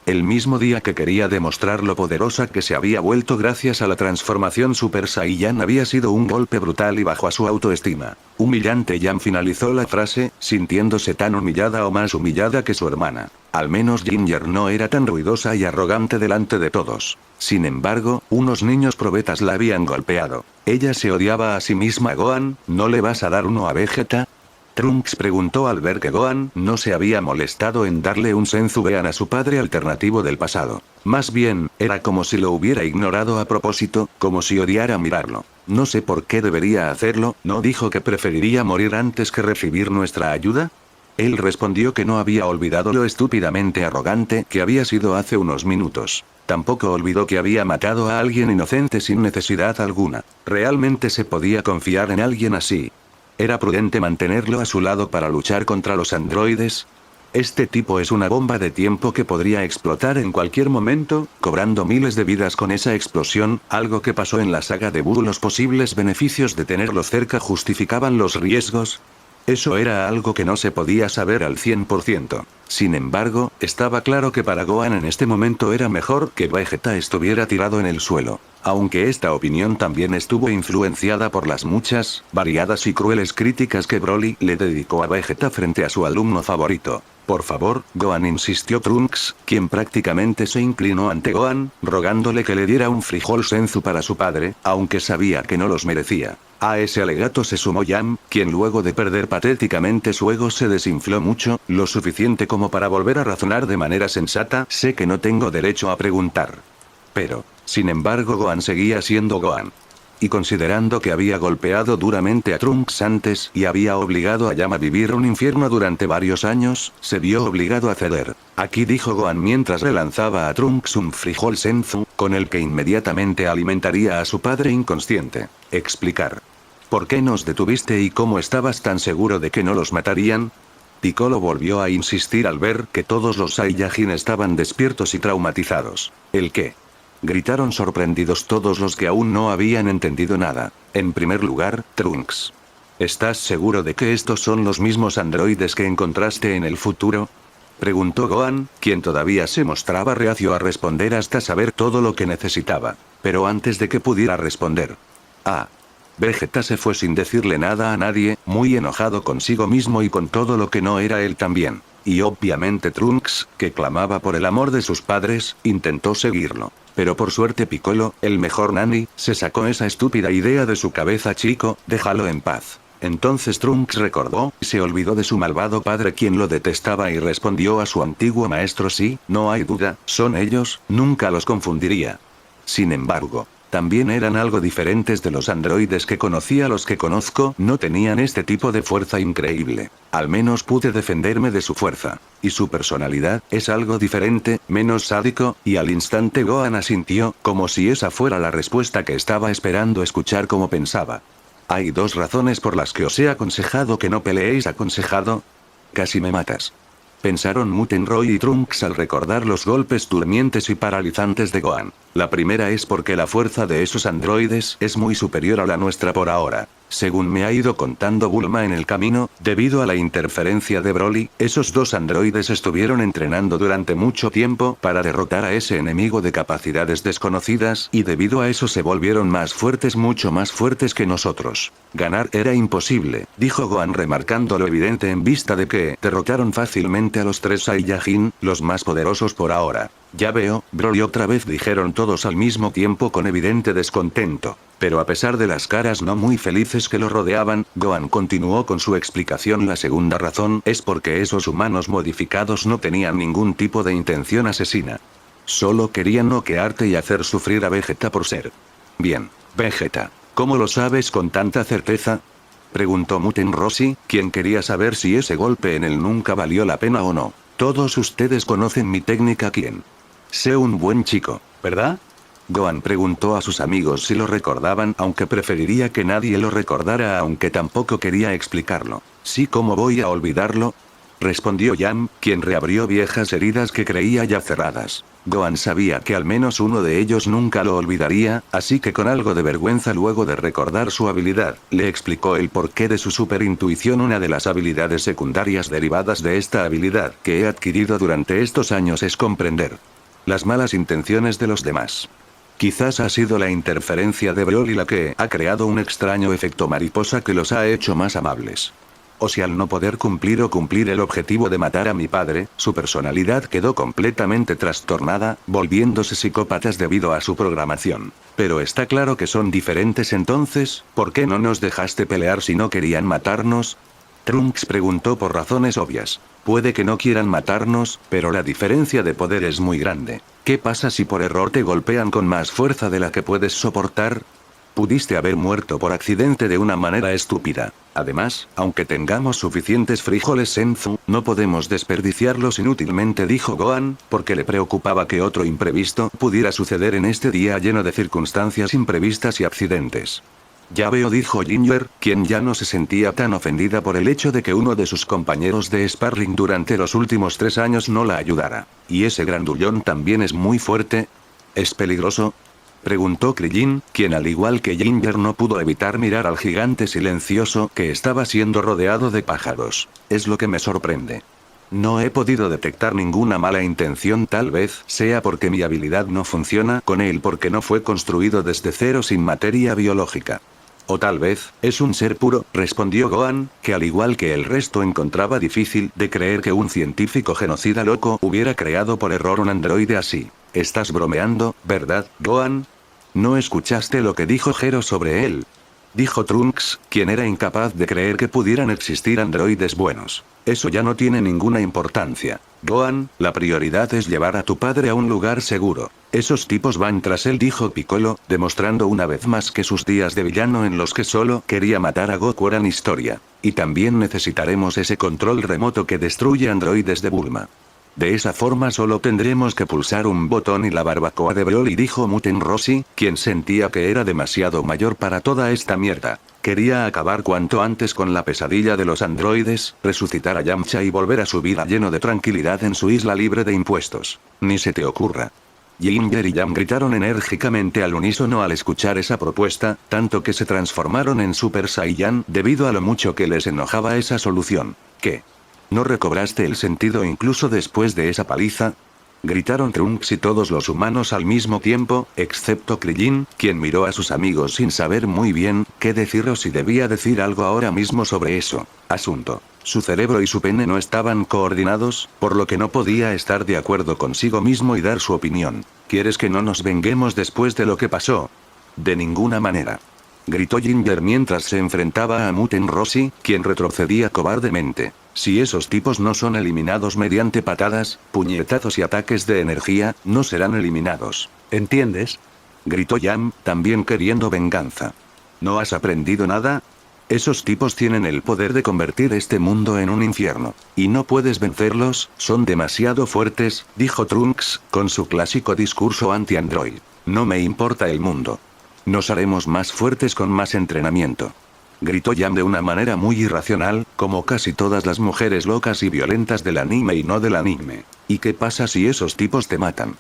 que quería demostrar lo poderosa que se había vuelto gracias a la transformación Super Saiyan, había sido un golpe brutal y bajo a su autoestima. Humillante. Yan finalizó la frase, sintiéndose tan humillada o más humillada que su hermana. Al menos Ginger no era tan ruidosa y arrogante delante de todos. Sin embargo, unos niños probetas la habían golpeado. Ella se odiaba a sí misma. Gohan, ¿no le vas a dar uno a Vegeta? Trunks preguntó al ver que Gohan no se había molestado en darle un Senzubean a su padre alternativo del pasado. Más bien, era como si lo hubiera ignorado a propósito, como si odiara mirarlo. No sé por qué debería hacerlo, ¿no dijo que preferiría morir antes que recibir nuestra ayuda? Él respondió que no había olvidado lo estúpidamente arrogante que había sido hace unos minutos. Tampoco olvidó que había matado a alguien inocente sin necesidad alguna. ¿Realmente se podía confiar en alguien así? ¿Era prudente mantenerlo a su lado para luchar contra los androides? Este tipo es una bomba de tiempo que podría explotar en cualquier momento, cobrando miles de vidas con esa explosión, algo que pasó en la saga de Buu. Los posibles beneficios de tenerlo cerca justificaban los riesgos. Eso era algo que no se podía saber al 100%. Sin embargo, estaba claro que para Gohan en este momento era mejor que Vegeta estuviera tirado en el suelo. Aunque esta opinión también estuvo influenciada por las muchas, variadas y crueles críticas que Broly le dedicó a Vegeta frente a su alumno favorito. Por favor, Gohan, insistió Trunks, quien prácticamente se inclinó ante Gohan, rogándole que le diera un frijol senzu para su padre, aunque sabía que no los merecía. A ese alegato se sumó Yam, quien luego de perder patéticamente su ego se desinfló mucho, lo suficiente como para volver a razonar de manera sensata. Sé que no tengo derecho a preguntar. Pero, sin embargo, Gohan seguía siendo Gohan. Y considerando que había golpeado duramente a Trunks antes y había obligado a Yam a vivir un infierno durante varios años, se vio obligado a ceder. Aquí, dijo Gohan mientras le lanzaba a Trunks un frijol senzu, con el que inmediatamente alimentaría a su padre inconsciente. Explicar. ¿Por qué nos detuviste y cómo estabas tan seguro de que no los matarían? Piccolo volvió a insistir al ver que todos los Saiyajin estaban despiertos y traumatizados. ¿El qué? Gritaron sorprendidos todos los que aún no habían entendido nada. En primer lugar, Trunks. ¿Estás seguro de que estos son los mismos androides que encontraste en el futuro? Preguntó Gohan, quien todavía se mostraba reacio a responder hasta saber todo lo que necesitaba. Pero antes de que pudiera responder. Vegeta se fue sin decirle nada a nadie, muy enojado consigo mismo y con todo lo que no era él también. Y obviamente Trunks, que clamaba por el amor de sus padres, intentó seguirlo. Pero por suerte Piccolo, el mejor Nani, se sacó esa estúpida idea de su cabeza. Chico, déjalo en paz. Entonces Trunks recordó, y se olvidó de su malvado padre quien lo detestaba y respondió a su antiguo maestro: sí, no hay duda, son ellos, nunca los confundiría. Sin embargo, también eran algo diferentes de los androides que conocía. Los que conozco no tenían este tipo de fuerza increíble. Al menos pude defenderme de su fuerza. Y su personalidad es algo diferente, menos sádico, y al instante Gohan asintió, como si esa fuera la respuesta que estaba esperando escuchar. Como pensaba. Hay dos razones por las que os he aconsejado que no peleéis. ¿Aconsejado? Casi me matas. Pensaron Muten Roy y Trunks al recordar los golpes durmientes y paralizantes de Gohan. La primera es porque la fuerza de esos androides es muy superior a la nuestra por ahora. Según me ha ido contando Bulma en el camino, debido a la interferencia de Broly, esos dos androides estuvieron entrenando durante mucho tiempo para derrotar a ese enemigo de capacidades desconocidas y debido a eso se volvieron más fuertes, mucho más fuertes que nosotros. Ganar era imposible, dijo Gohan remarcando lo evidente en vista de que derrotaron fácilmente a los tres Saiyajin, los más poderosos por ahora. Ya veo, Broly, otra vez, dijeron todos al mismo tiempo con evidente descontento. Pero a pesar de las caras no muy felices que lo rodeaban, Gohan continuó con su explicación. La segunda razón es porque esos humanos modificados no tenían ningún tipo de intención asesina. Solo querían noquearte y hacer sufrir a Vegeta por ser. Bien, Vegeta, ¿cómo lo sabes con tanta certeza? Preguntó Muten Roshi, quien quería saber si ese golpe en él nunca valió la pena o no. Todos ustedes conocen mi técnica. ¿Quién? Sé un buen chico, ¿verdad? Gohan preguntó a sus amigos si lo recordaban, aunque preferiría que nadie lo recordara, aunque tampoco quería explicarlo. Sí, ¿cómo voy a olvidarlo? Respondió Yam, quien reabrió viejas heridas que creía ya cerradas. Gohan sabía que al menos uno de ellos nunca lo olvidaría, así que con algo de vergüenza luego de recordar su habilidad, le explicó el porqué de su superintuición. Una de las habilidades secundarias derivadas de esta habilidad que he adquirido durante estos años es comprender las malas intenciones de los demás. Quizás ha sido la interferencia de Broly la que ha creado un extraño efecto mariposa que los ha hecho más amables. O si al no poder cumplir el objetivo de matar a mi padre, su personalidad quedó completamente trastornada, volviéndose psicópatas debido a su programación. Pero está claro que son diferentes. Entonces, ¿por qué no nos dejaste pelear si no querían matarnos? Trunks preguntó. Por razones obvias. Puede que no quieran matarnos, pero la diferencia de poder es muy grande. ¿Qué pasa si por error te golpean con más fuerza de la que puedes soportar? Pudiste haber muerto por accidente de una manera estúpida. Además, aunque tengamos suficientes frijoles Senzu, no podemos desperdiciarlos inútilmente, dijo Gohan, porque le preocupaba que otro imprevisto pudiera suceder en este día lleno de circunstancias imprevistas y accidentes. Ya veo, dijo Ginger, quien ya no se sentía tan ofendida por el hecho de que uno de sus compañeros de sparring durante los últimos 3 años no la ayudara. ¿Y ese grandullón también es muy fuerte? ¿Es peligroso? Preguntó Krillin, quien al igual que Ginger no pudo evitar mirar al gigante silencioso que estaba siendo rodeado de pájaros. Es lo que me sorprende. No he podido detectar ninguna mala intención. Tal vez sea porque mi habilidad no funciona con él porque no fue construido desde cero sin materia biológica. O tal vez, es un ser puro, respondió Gohan, que al igual que el resto encontraba difícil de creer que un científico genocida loco hubiera creado por error un androide así. Estás bromeando, ¿verdad, Gohan? ¿No escuchaste lo que dijo Gero sobre él? Dijo Trunks, quien era incapaz de creer que pudieran existir androides buenos. Eso ya no tiene ninguna importancia. Gohan, la prioridad es llevar a tu padre a un lugar seguro. Esos tipos van tras él, dijo Piccolo, demostrando una vez más que sus días de villano en los que solo quería matar a Goku eran historia. Y también necesitaremos ese control remoto que destruye androides de Bulma. De esa forma solo tendremos que pulsar un botón y la barbacoa de Broly, dijo Muten Roshi, quien sentía que era demasiado mayor para toda esta mierda. Quería acabar cuanto antes con la pesadilla de los androides, resucitar a Yamcha y volver a su vida lleno de tranquilidad en su isla libre de impuestos. Ni se te ocurra. Ginger y Yam gritaron enérgicamente al unísono al escuchar esa propuesta, tanto que se transformaron en Super Saiyan debido a lo mucho que les enojaba esa solución. ¿Qué? ¿No recobraste el sentido incluso después de esa paliza? Gritaron Trunks y todos los humanos al mismo tiempo, excepto Krillin, quien miró a sus amigos sin saber muy bien qué decir o si debía decir algo ahora mismo sobre eso. Asunto. Su cerebro y su pene no estaban coordinados, por lo que no podía estar de acuerdo consigo mismo y dar su opinión. ¿Quieres que no nos venguemos después de lo que pasó? De ninguna manera. Gritó Ginger mientras se enfrentaba a Muten Rossi, quien retrocedía cobardemente. Si esos tipos no son eliminados mediante patadas, puñetazos y ataques de energía, no serán eliminados. ¿Entiendes? Gritó Yam, también queriendo venganza. ¿No has aprendido nada? Esos tipos tienen el poder de convertir este mundo en un infierno. Y no puedes vencerlos, son demasiado fuertes, dijo Trunks, con su clásico discurso anti-android. No me importa el mundo. Nos haremos más fuertes con más entrenamiento. Gritó Yam de una manera muy irracional, como casi todas las mujeres locas y violentas del anime y no del anime. ¿Y qué pasa si esos tipos te matan?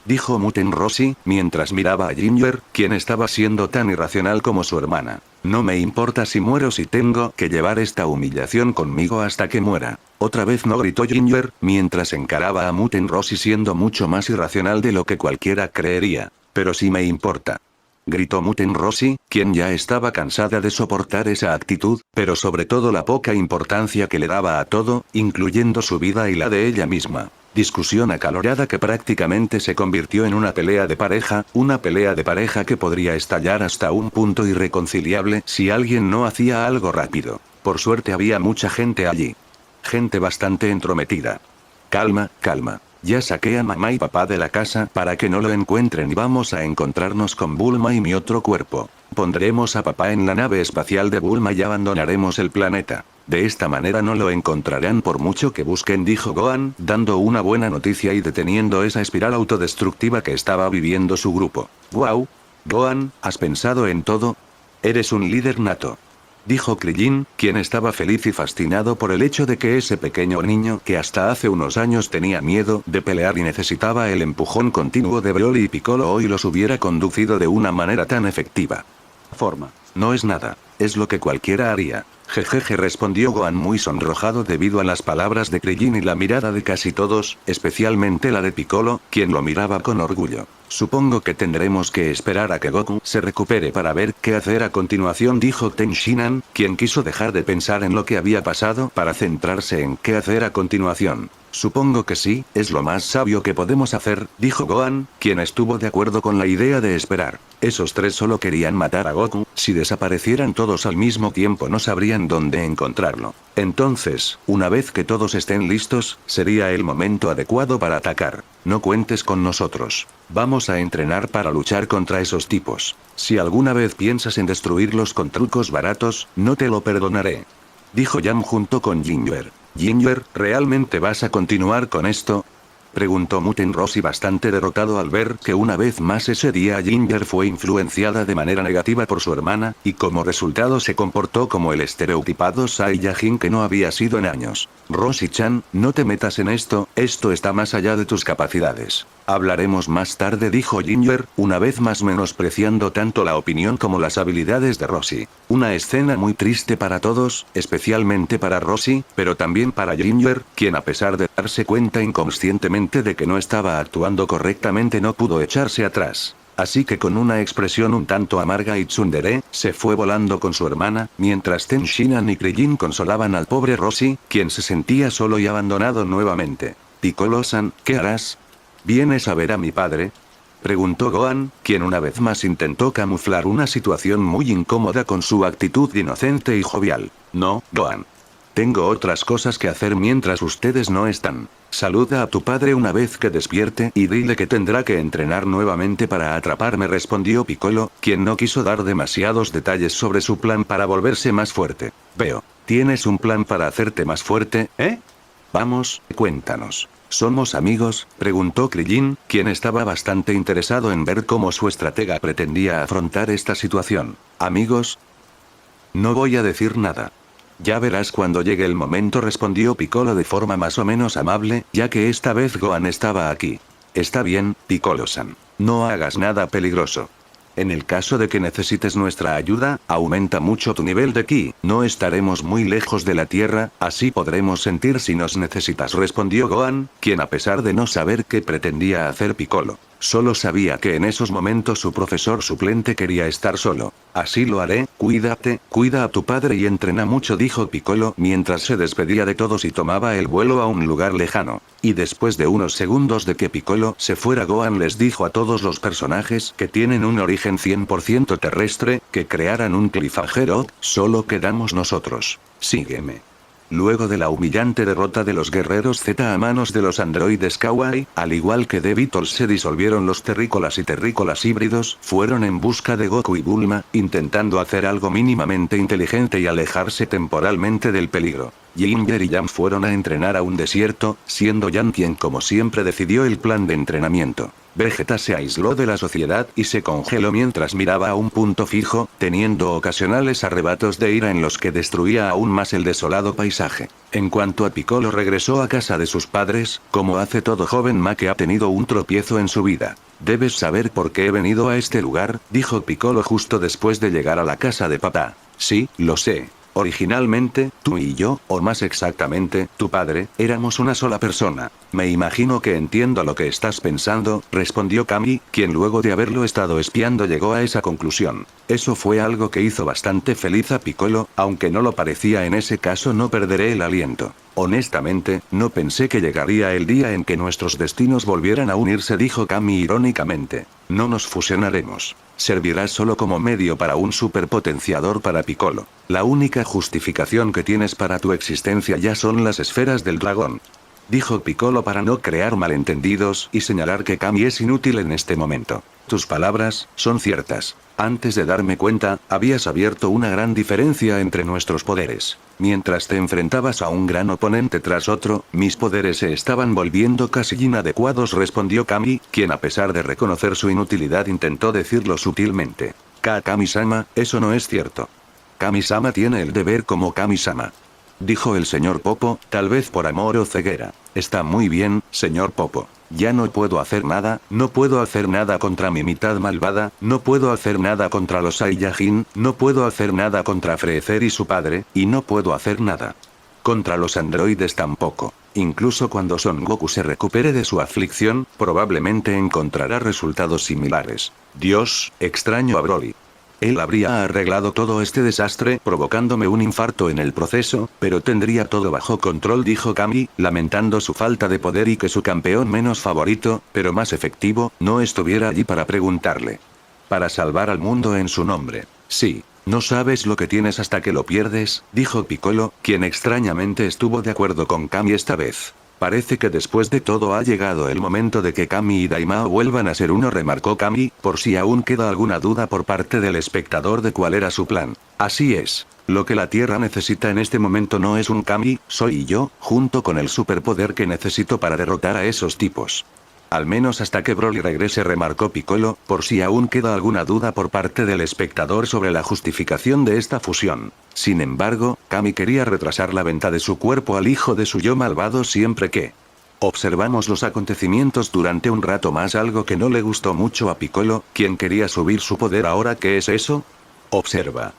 Dijo Muten Rossi, mientras miraba a Ginger, quien estaba siendo tan irracional como su hermana. No me importa si muero si tengo que llevar esta humillación conmigo hasta que muera. Otra vez no, gritó Ginger, mientras encaraba a Muten Rossi siendo mucho más irracional de lo que cualquiera creería. Pero sí me importa. Gritó Muten Rossi, quien ya estaba cansada de soportar esa actitud, pero sobre todo la poca importancia que le daba a todo, incluyendo su vida y la de ella misma. Discusión acalorada que prácticamente se convirtió en una pelea de pareja que podría estallar hasta un punto irreconciliable si alguien no hacía algo rápido. Por suerte había mucha gente allí. Gente bastante entrometida. Calma, calma. Ya saqué a mamá y papá de la casa para que no lo encuentren y vamos a encontrarnos con Bulma y mi otro cuerpo. Pondremos a papá en la nave espacial de Bulma y abandonaremos el planeta. De esta manera no lo encontrarán por mucho que busquen, dijo Gohan, dando una buena noticia y deteniendo esa espiral autodestructiva que estaba viviendo su grupo. ¡Wow! Gohan, ¿has pensado en todo? Eres un líder nato. Dijo Krillin, quien estaba feliz y fascinado por el hecho de que ese pequeño niño que hasta hace unos años tenía miedo de pelear y necesitaba el empujón continuo de Broly y Piccolo hoy los hubiera conducido de una manera tan efectiva. No es nada, es lo que cualquiera haría. Jejeje, respondió Gohan muy sonrojado debido a las palabras de Krillin y la mirada de casi todos, especialmente la de Piccolo, quien lo miraba con orgullo. Supongo que tendremos que esperar a que Goku se recupere para ver qué hacer a continuación, dijo Tenshinhan, quien quiso dejar de pensar en lo que había pasado para centrarse en qué hacer a continuación. Supongo que sí, es lo más sabio que podemos hacer, dijo Gohan, quien estuvo de acuerdo con la idea de esperar. Esos tres solo querían matar a Goku, si desaparecieran todos al mismo tiempo no sabrían dónde encontrarlo. Entonces, una vez que todos estén listos, sería el momento adecuado para atacar. No cuentes con nosotros. Vamos a entrenar para luchar contra esos tipos. Si alguna vez piensas en destruirlos con trucos baratos, no te lo perdonaré. Dijo Yam junto con Ginger. Ginger, ¿realmente vas a continuar con esto? Preguntó Muten Rossi bastante derrotado al ver que una vez más ese día Ginger fue influenciada de manera negativa por su hermana, y como resultado se comportó como el estereotipado Saiyajin que no había sido en años. Rossi-chan, no te metas en esto está más allá de tus capacidades. Hablaremos más tarde, dijo Ginger, una vez más menospreciando tanto la opinión como las habilidades de Rossi. Una escena muy triste para todos, especialmente para Rossi, pero también para Ginger, quien a pesar de darse cuenta inconscientemente de que no estaba actuando correctamente no pudo echarse atrás. Así que con una expresión un tanto amarga y tsundere, se fue volando con su hermana, mientras Tenshinhan y Krillin consolaban al pobre Rossi, quien se sentía solo y abandonado nuevamente. Piccolo-san, ¿qué harás? ¿Vienes a ver a mi padre? Preguntó Gohan, quien una vez más intentó camuflar una situación muy incómoda con su actitud inocente y jovial. No, Gohan. Tengo otras cosas que hacer mientras ustedes no están. Saluda a tu padre una vez que despierte y dile que tendrá que entrenar nuevamente para atraparme, respondió Piccolo, quien no quiso dar demasiados detalles sobre su plan para volverse más fuerte. Veo. ¿Tienes un plan para hacerte más fuerte, Vamos, cuéntanos. ¿Somos amigos?, preguntó Krillin, quien estaba bastante interesado en ver cómo su estratega pretendía afrontar esta situación. ¿Amigos? No voy a decir nada. Ya verás cuando llegue el momento, respondió Piccolo de forma más o menos amable, ya que esta vez Gohan estaba aquí. Está bien, Piccolo-san. No hagas nada peligroso. En el caso de que necesites nuestra ayuda, aumenta mucho tu nivel de ki, no estaremos muy lejos de la Tierra, así podremos sentir si nos necesitas, respondió Gohan, quien a pesar de no saber qué pretendía hacer Piccolo, solo sabía que en esos momentos su profesor suplente quería estar solo. Así lo haré, cuídate, cuida a tu padre y entrena mucho, dijo Piccolo mientras se despedía de todos y tomaba el vuelo a un lugar lejano. Y después de unos segundos de que Piccolo se fuera, Gohan les dijo a todos los personajes que tienen un origen 100% terrestre, que crearan un cliffhanger. Solo quedamos nosotros. Sígueme. Luego de la humillante derrota de los guerreros Z a manos de los androides Kawaii, al igual que The Beatles se disolvieron los terrícolas y terrícolas híbridos, fueron en busca de Goku y Bulma, intentando hacer algo mínimamente inteligente y alejarse temporalmente del peligro. Ginger y Jam fueron a entrenar a un desierto, siendo Jam quien como siempre decidió el plan de entrenamiento. Vegeta se aisló de la sociedad y se congeló mientras miraba a un punto fijo, teniendo ocasionales arrebatos de ira en los que destruía aún más el desolado paisaje. En cuanto a Piccolo, regresó a casa de sus padres, como hace todo joven ma que ha tenido un tropiezo en su vida. Debes saber por qué he venido a este lugar, dijo Piccolo justo después de llegar a la casa de papá. Sí, lo sé. Originalmente, tú y yo, o más exactamente, tu padre, éramos una sola persona. Me imagino que entiendo lo que estás pensando, respondió Kami, quien luego de haberlo estado espiando llegó a esa conclusión. Eso fue algo que hizo bastante feliz a Piccolo, aunque no lo parecía en ese caso. No perderé el aliento. Honestamente, no pensé que llegaría el día en que nuestros destinos volvieran a unirse, dijo Kami irónicamente. No nos fusionaremos. Servirás solo como medio para un superpotenciador para Piccolo. La única justificación que tienes para tu existencia ya son las esferas del dragón, dijo Piccolo para no crear malentendidos y señalar que Kami es inútil en este momento. Tus palabras son ciertas. Antes de darme cuenta, habías abierto una gran diferencia entre nuestros poderes. Mientras te enfrentabas a un gran oponente tras otro, mis poderes se estaban volviendo casi inadecuados, respondió Kami, quien a pesar de reconocer su inutilidad intentó decirlo sutilmente. Kami-sama, eso no es cierto. Kami-sama tiene el deber como Kami-sama, dijo el señor Popo, tal vez por amor o ceguera. Está muy bien, señor Popo. Ya no puedo hacer nada, no puedo hacer nada contra mi mitad malvada, no puedo hacer nada contra los Saiyajin, no puedo hacer nada contra Freezer y su padre, y no puedo hacer nada contra los androides tampoco. Incluso cuando Son Goku se recupere de su aflicción, probablemente encontrará resultados similares. Dios, extraño a Broly. Él habría arreglado todo este desastre, provocándome un infarto en el proceso, pero tendría todo bajo control, dijo Kami, lamentando su falta de poder y que su campeón menos favorito, pero más efectivo, no estuviera allí para preguntarle. Para salvar al mundo en su nombre. Sí. No sabes lo que tienes hasta que lo pierdes, dijo Piccolo, quien extrañamente estuvo de acuerdo con Kami esta vez. Parece que después de todo ha llegado el momento de que Kami y Daimao vuelvan a ser uno, remarcó Kami, por si aún queda alguna duda por parte del espectador de cuál era su plan. Así es. Lo que la Tierra necesita en este momento no es un Kami, soy yo, junto con el superpoder que necesito para derrotar a esos tipos. Al menos hasta que Broly regrese, remarcó Piccolo, por si aún queda alguna duda por parte del espectador sobre la justificación de esta fusión. Sin embargo, Kami quería retrasar la venta de su cuerpo al hijo de su yo malvado siempre que observamos los acontecimientos durante un rato más, algo que no le gustó mucho a Piccolo, quien quería subir su poder. ¿Ahora qué es eso? Observa.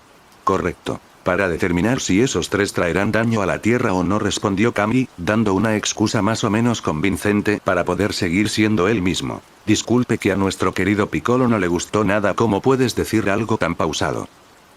Correcto. Para determinar si esos tres traerán daño a la Tierra o no, respondió Kami, dando una excusa más o menos convincente para poder seguir siendo él mismo. Disculpe que a nuestro querido Piccolo no le gustó nada. ¿Cómo puedes decir algo tan pausado?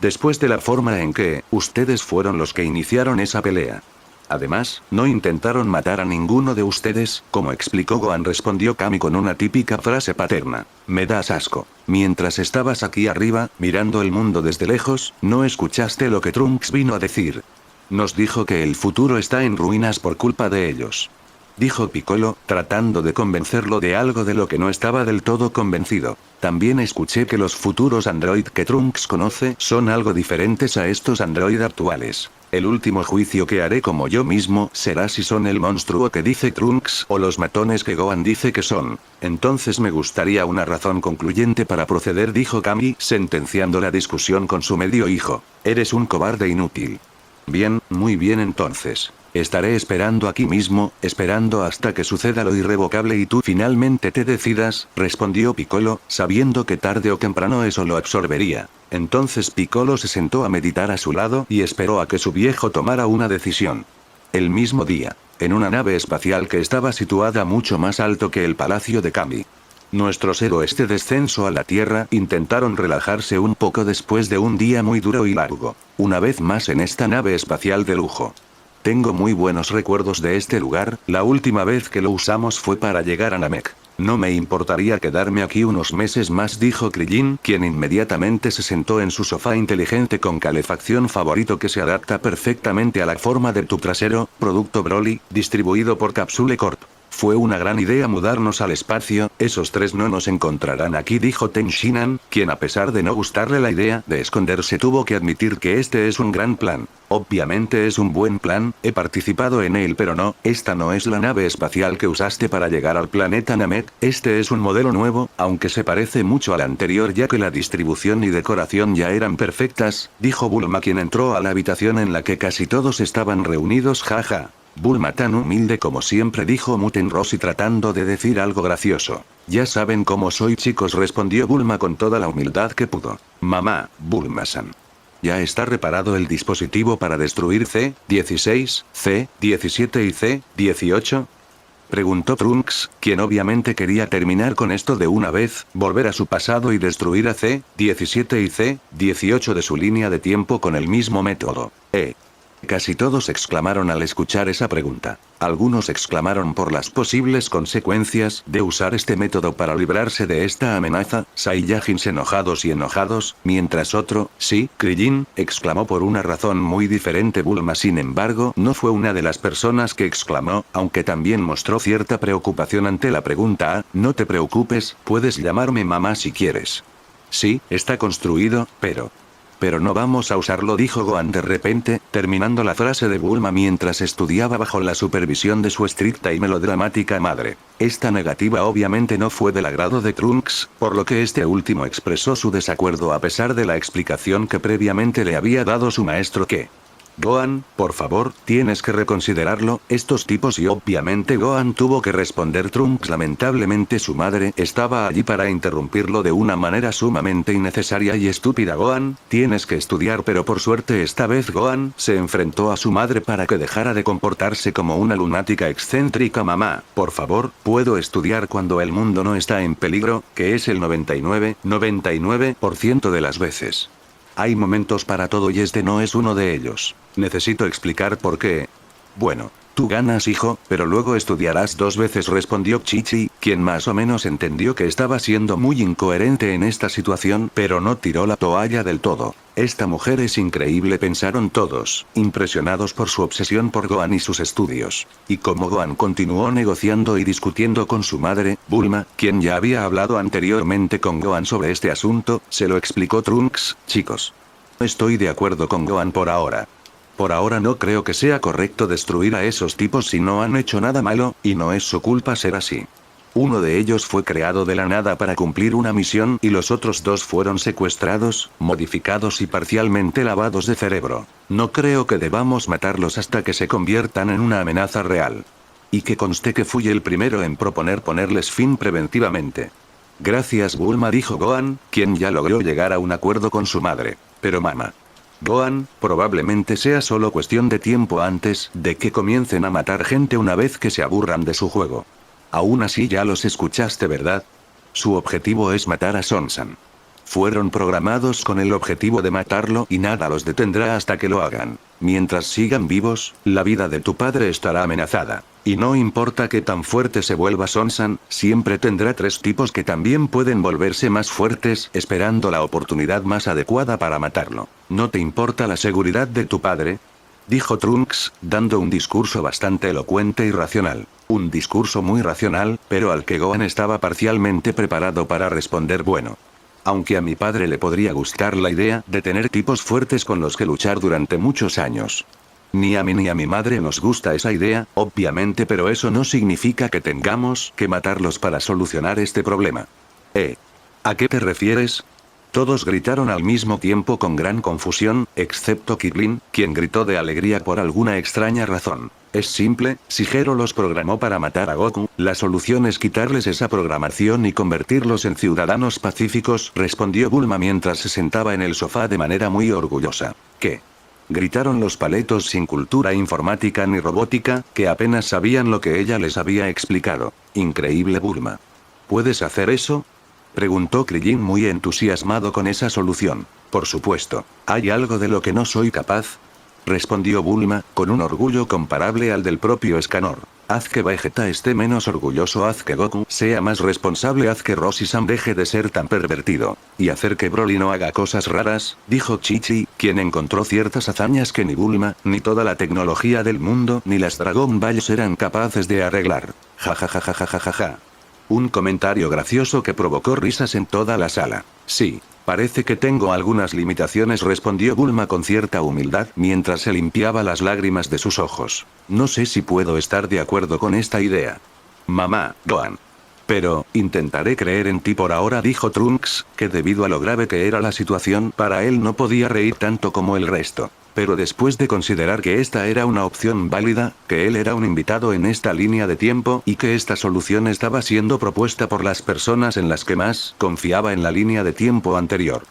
Después de la forma en que ustedes fueron los que iniciaron esa pelea. Además, no intentaron matar a ninguno de ustedes, como explicó Gohan, respondió Kami con una típica frase paterna. Me das asco. Mientras estabas aquí arriba, mirando el mundo desde lejos, ¿no escuchaste lo que Trunks vino a decir? Nos dijo que el futuro está en ruinas por culpa de ellos, dijo Piccolo, tratando de convencerlo de algo de lo que no estaba del todo convencido. También escuché que los futuros android que Trunks conoce son algo diferentes a estos android actuales. El último juicio que haré como yo mismo será si son el monstruo que dice Trunks o los matones que Gohan dice que son. Entonces me gustaría una razón concluyente para proceder, dijo Kami, sentenciando la discusión con su medio hijo. Eres un cobarde inútil. Bien, muy bien entonces. Estaré esperando aquí mismo, esperando hasta que suceda lo irrevocable y tú finalmente te decidas, respondió Piccolo, sabiendo que tarde o temprano eso lo absorbería. Entonces Piccolo se sentó a meditar a su lado y esperó a que su viejo tomara una decisión. El mismo día, en una nave espacial que estaba situada mucho más alto que el palacio de Kami. Nuestros héroes de descenso a la Tierra intentaron relajarse un poco después de un día muy duro y largo. Una vez más en esta nave espacial de lujo. Tengo muy buenos recuerdos de este lugar, la última vez que lo usamos fue para llegar a Namek. No me importaría quedarme aquí unos meses más, dijo Krillin, quien inmediatamente se sentó en su sofá inteligente con calefacción favorito que se adapta perfectamente a la forma de tu trasero, producto Broly, distribuido por Capsule Corp. Fue una gran idea mudarnos al espacio, esos tres no nos encontrarán aquí, dijo Ten Shinhan, quien a pesar de no gustarle la idea de esconderse tuvo que admitir que este es un gran plan. Obviamente es un buen plan, he participado en él pero no, esta no es la nave espacial que usaste para llegar al planeta Namek, este es un modelo nuevo, aunque se parece mucho al anterior ya que la distribución y decoración ya eran perfectas, dijo Bulma quien entró a la habitación en la que casi todos estaban reunidos, jaja. Bulma tan humilde como siempre, dijo Muten Rossi tratando de decir algo gracioso. Ya saben cómo soy, chicos, respondió Bulma con toda la humildad que pudo. Mamá, Bulma-san. ¿Ya está reparado el dispositivo para destruir C-16, C-17 y C-18? Preguntó Trunks, quien obviamente quería terminar con esto de una vez, volver a su pasado y destruir a C-17 y C-18 de su línea de tiempo con el mismo método. Casi todos exclamaron al escuchar esa pregunta. Algunos exclamaron por las posibles consecuencias de usar este método para librarse de esta amenaza, Saiyajins enojados, mientras otro, sí, Krillin, exclamó por una razón muy diferente. Bulma sin embargo no fue una de las personas que exclamó, aunque también mostró cierta preocupación ante la pregunta. No te preocupes, puedes llamarme mamá si quieres. Sí, está construido, pero no vamos a usarlo, dijo Gohan de repente, terminando la frase de Bulma mientras estudiaba bajo la supervisión de su estricta y melodramática madre. Esta negativa obviamente no fue del agrado de Trunks, por lo que este último expresó su desacuerdo a pesar de la explicación que previamente le había dado su maestro que Gohan, por favor, tienes que reconsiderarlo, estos tipos, y obviamente Gohan tuvo que responder. Trunks lamentablemente su madre estaba allí para interrumpirlo de una manera sumamente innecesaria y estúpida. Gohan, tienes que estudiar, pero por suerte esta vez Gohan se enfrentó a su madre para que dejara de comportarse como una lunática excéntrica. Mamá, por favor, puedo estudiar cuando el mundo no está en peligro, que es el 99% de las veces. Hay momentos para todo y este no es uno de ellos. Necesito explicar por qué. Bueno, tú ganas, hijo, pero luego estudiarás 2 veces, respondió Chichi, quien más o menos entendió que estaba siendo muy incoherente en esta situación, pero no tiró la toalla del todo. Esta mujer es increíble, pensaron todos, impresionados por su obsesión por Gohan y sus estudios. Y como Gohan continuó negociando y discutiendo con su madre, Bulma, quien ya había hablado anteriormente con Gohan sobre este asunto, se lo explicó Trunks. Chicos, estoy de acuerdo con Gohan por ahora. Por ahora no creo que sea correcto destruir a esos tipos si no han hecho nada malo, y no es su culpa ser así. Uno de ellos fue creado de la nada para cumplir una misión y los otros 2 fueron secuestrados, modificados y parcialmente lavados de cerebro. No creo que debamos matarlos hasta que se conviertan en una amenaza real. Y que conste que fui el primero en proponer ponerles fin preventivamente. Gracias, Bulma, dijo Gohan, quien ya logró llegar a un acuerdo con su madre. Pero mamá, Gohan, probablemente sea solo cuestión de tiempo antes de que comiencen a matar gente una vez que se aburran de su juego. Aún así ya los escuchaste, ¿verdad? Su objetivo es matar a Son-san. Fueron programados con el objetivo de matarlo y nada los detendrá hasta que lo hagan. Mientras sigan vivos, la vida de tu padre estará amenazada. Y no importa qué tan fuerte se vuelva Son-san, siempre tendrá 3 tipos que también pueden volverse más fuertes, esperando la oportunidad más adecuada para matarlo. ¿No te importa la seguridad de tu padre?, dijo Trunks, dando un discurso bastante elocuente y racional. Un discurso muy racional, pero al que Gohan estaba parcialmente preparado para responder. Bueno, aunque a mi padre le podría gustar la idea de tener tipos fuertes con los que luchar durante muchos años. Ni a mí ni a mi madre nos gusta esa idea, obviamente, pero eso no significa que tengamos que matarlos para solucionar este problema. ¿A qué te refieres? Todos gritaron al mismo tiempo con gran confusión, excepto Krillin, quien gritó de alegría por alguna extraña razón. Es simple, si Gero los programó para matar a Goku, la solución es quitarles esa programación y convertirlos en ciudadanos pacíficos, respondió Bulma mientras se sentaba en el sofá de manera muy orgullosa. ¿Qué? Gritaron los paletos sin cultura informática ni robótica, que apenas sabían lo que ella les había explicado. Increíble Bulma. ¿Puedes hacer eso? Preguntó Krillin muy entusiasmado con esa solución. Por supuesto. ¿Hay algo de lo que no soy capaz? Respondió Bulma, con un orgullo comparable al del propio Escanor. Haz que Vegeta esté menos orgulloso, haz que Goku sea más responsable, haz que Roshi-san deje de ser tan pervertido. Y hacer que Broly no haga cosas raras, dijo Chi-Chi, quien encontró ciertas hazañas que ni Bulma, ni toda la tecnología del mundo, ni las Dragon Balls eran capaces de arreglar. Ja. Un comentario gracioso que provocó risas en toda la sala. Sí. Parece que tengo algunas limitaciones, respondió Bulma con cierta humildad mientras se limpiaba las lágrimas de sus ojos. No sé si puedo estar de acuerdo con esta idea. Mamá, Gohan. Pero, intentaré creer en ti por ahora, dijo Trunks, que debido a lo grave que era la situación, para él no podía reír tanto como el resto. Pero después de considerar que esta era una opción válida, que él era un invitado en esta línea de tiempo y que esta solución estaba siendo propuesta por las personas en las que más confiaba en la línea de tiempo anterior,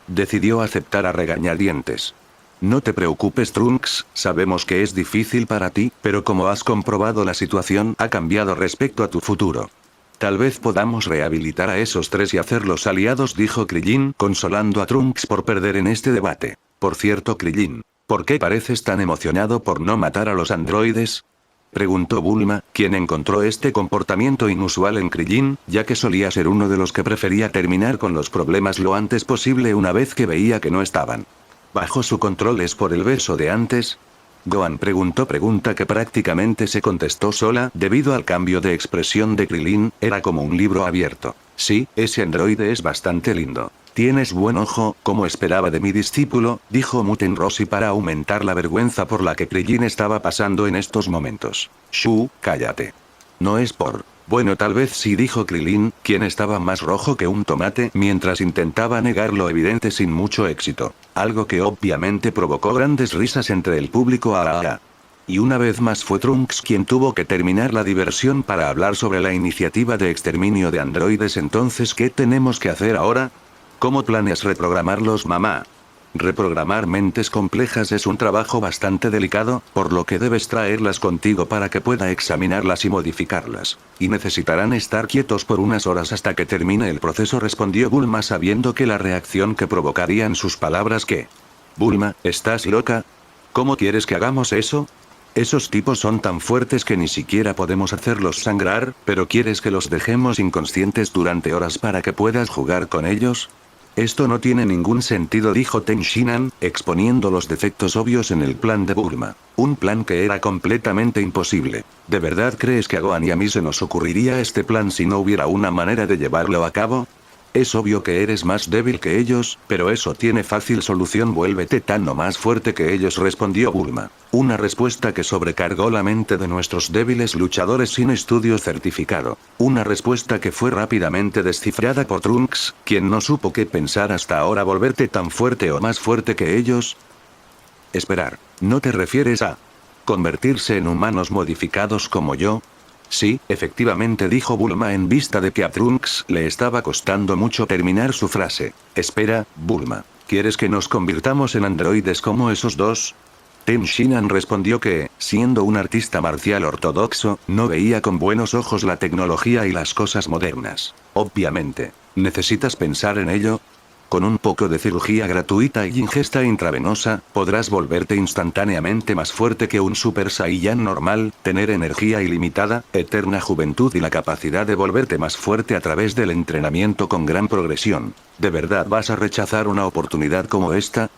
decidió aceptar a regañadientes. No te preocupes Trunks, sabemos que es difícil para ti, pero como has comprobado la situación ha cambiado respecto a tu futuro. Tal vez podamos rehabilitar a esos tres y hacerlos aliados, dijo Krillin, consolando a Trunks por perder en este debate. Por cierto Krillin, ¿por qué pareces tan emocionado por no matar a los androides? Preguntó Bulma, quien encontró este comportamiento inusual en Krillin, ya que solía ser uno de los que prefería terminar con los problemas lo antes posible una vez que veía que no estaban bajo su control. ¿Es por el beso de antes? Gohan preguntó, pregunta que prácticamente se contestó sola debido al cambio de expresión de Krillin, era como un libro abierto. Sí, ese androide es bastante lindo. Tienes buen ojo, como esperaba de mi discípulo, dijo Muten Roshi para aumentar la vergüenza por la que Krillin estaba pasando en estos momentos. Shu, cállate. No es por... Bueno, tal vez sí, dijo Krillin, quien estaba más rojo que un tomate mientras intentaba negar lo evidente sin mucho éxito. Algo que obviamente provocó grandes risas entre el público. Y una vez más fue Trunks quien tuvo que terminar la diversión para hablar sobre la iniciativa de exterminio de androides. Entonces, ¿qué tenemos que hacer ahora? ¿Cómo planeas reprogramarlos, mamá? Reprogramar mentes complejas es un trabajo bastante delicado, por lo que debes traerlas contigo para que pueda examinarlas y modificarlas. Y necesitarán estar quietos por unas horas hasta que termine el proceso, respondió Bulma sabiendo que la reacción que provocarían sus palabras. ¿Qué? Bulma, ¿estás loca? ¿Cómo quieres que hagamos eso? Esos tipos son tan fuertes que ni siquiera podemos hacerlos sangrar, pero ¿quieres que los dejemos inconscientes durante horas para que puedas jugar con ellos? Esto no tiene ningún sentido, dijo Tenshinhan, exponiendo los defectos obvios en el plan de Bulma. Un plan que era completamente imposible. ¿De verdad crees que a Gohan y a mí se nos ocurriría este plan si no hubiera una manera de llevarlo a cabo? Es obvio que eres más débil que ellos, pero eso tiene fácil solución. Vuélvete tan o más fuerte que ellos, respondió Bulma. Una respuesta que sobrecargó la mente de nuestros débiles luchadores sin estudio certificado. Una respuesta que fue rápidamente descifrada por Trunks, quien no supo qué pensar hasta ahora. ¿Volverte tan fuerte o más fuerte que ellos? Esperar. ¿No te refieres a convertirse en humanos modificados como yo? Sí, efectivamente, dijo Bulma en vista de que a Trunks le estaba costando mucho terminar su frase. Espera, Bulma. ¿Quieres que nos convirtamos en androides como esos dos? Tenshinhan respondió que, siendo un artista marcial ortodoxo, no veía con buenos ojos la tecnología y las cosas modernas. Obviamente. ¿Necesitas pensar en ello? Con un poco de cirugía gratuita y ingesta intravenosa, podrás volverte instantáneamente más fuerte que un Super Saiyan normal, tener energía ilimitada, eterna juventud y la capacidad de volverte más fuerte a través del entrenamiento con gran progresión. ¿De verdad vas a rechazar una oportunidad como esta?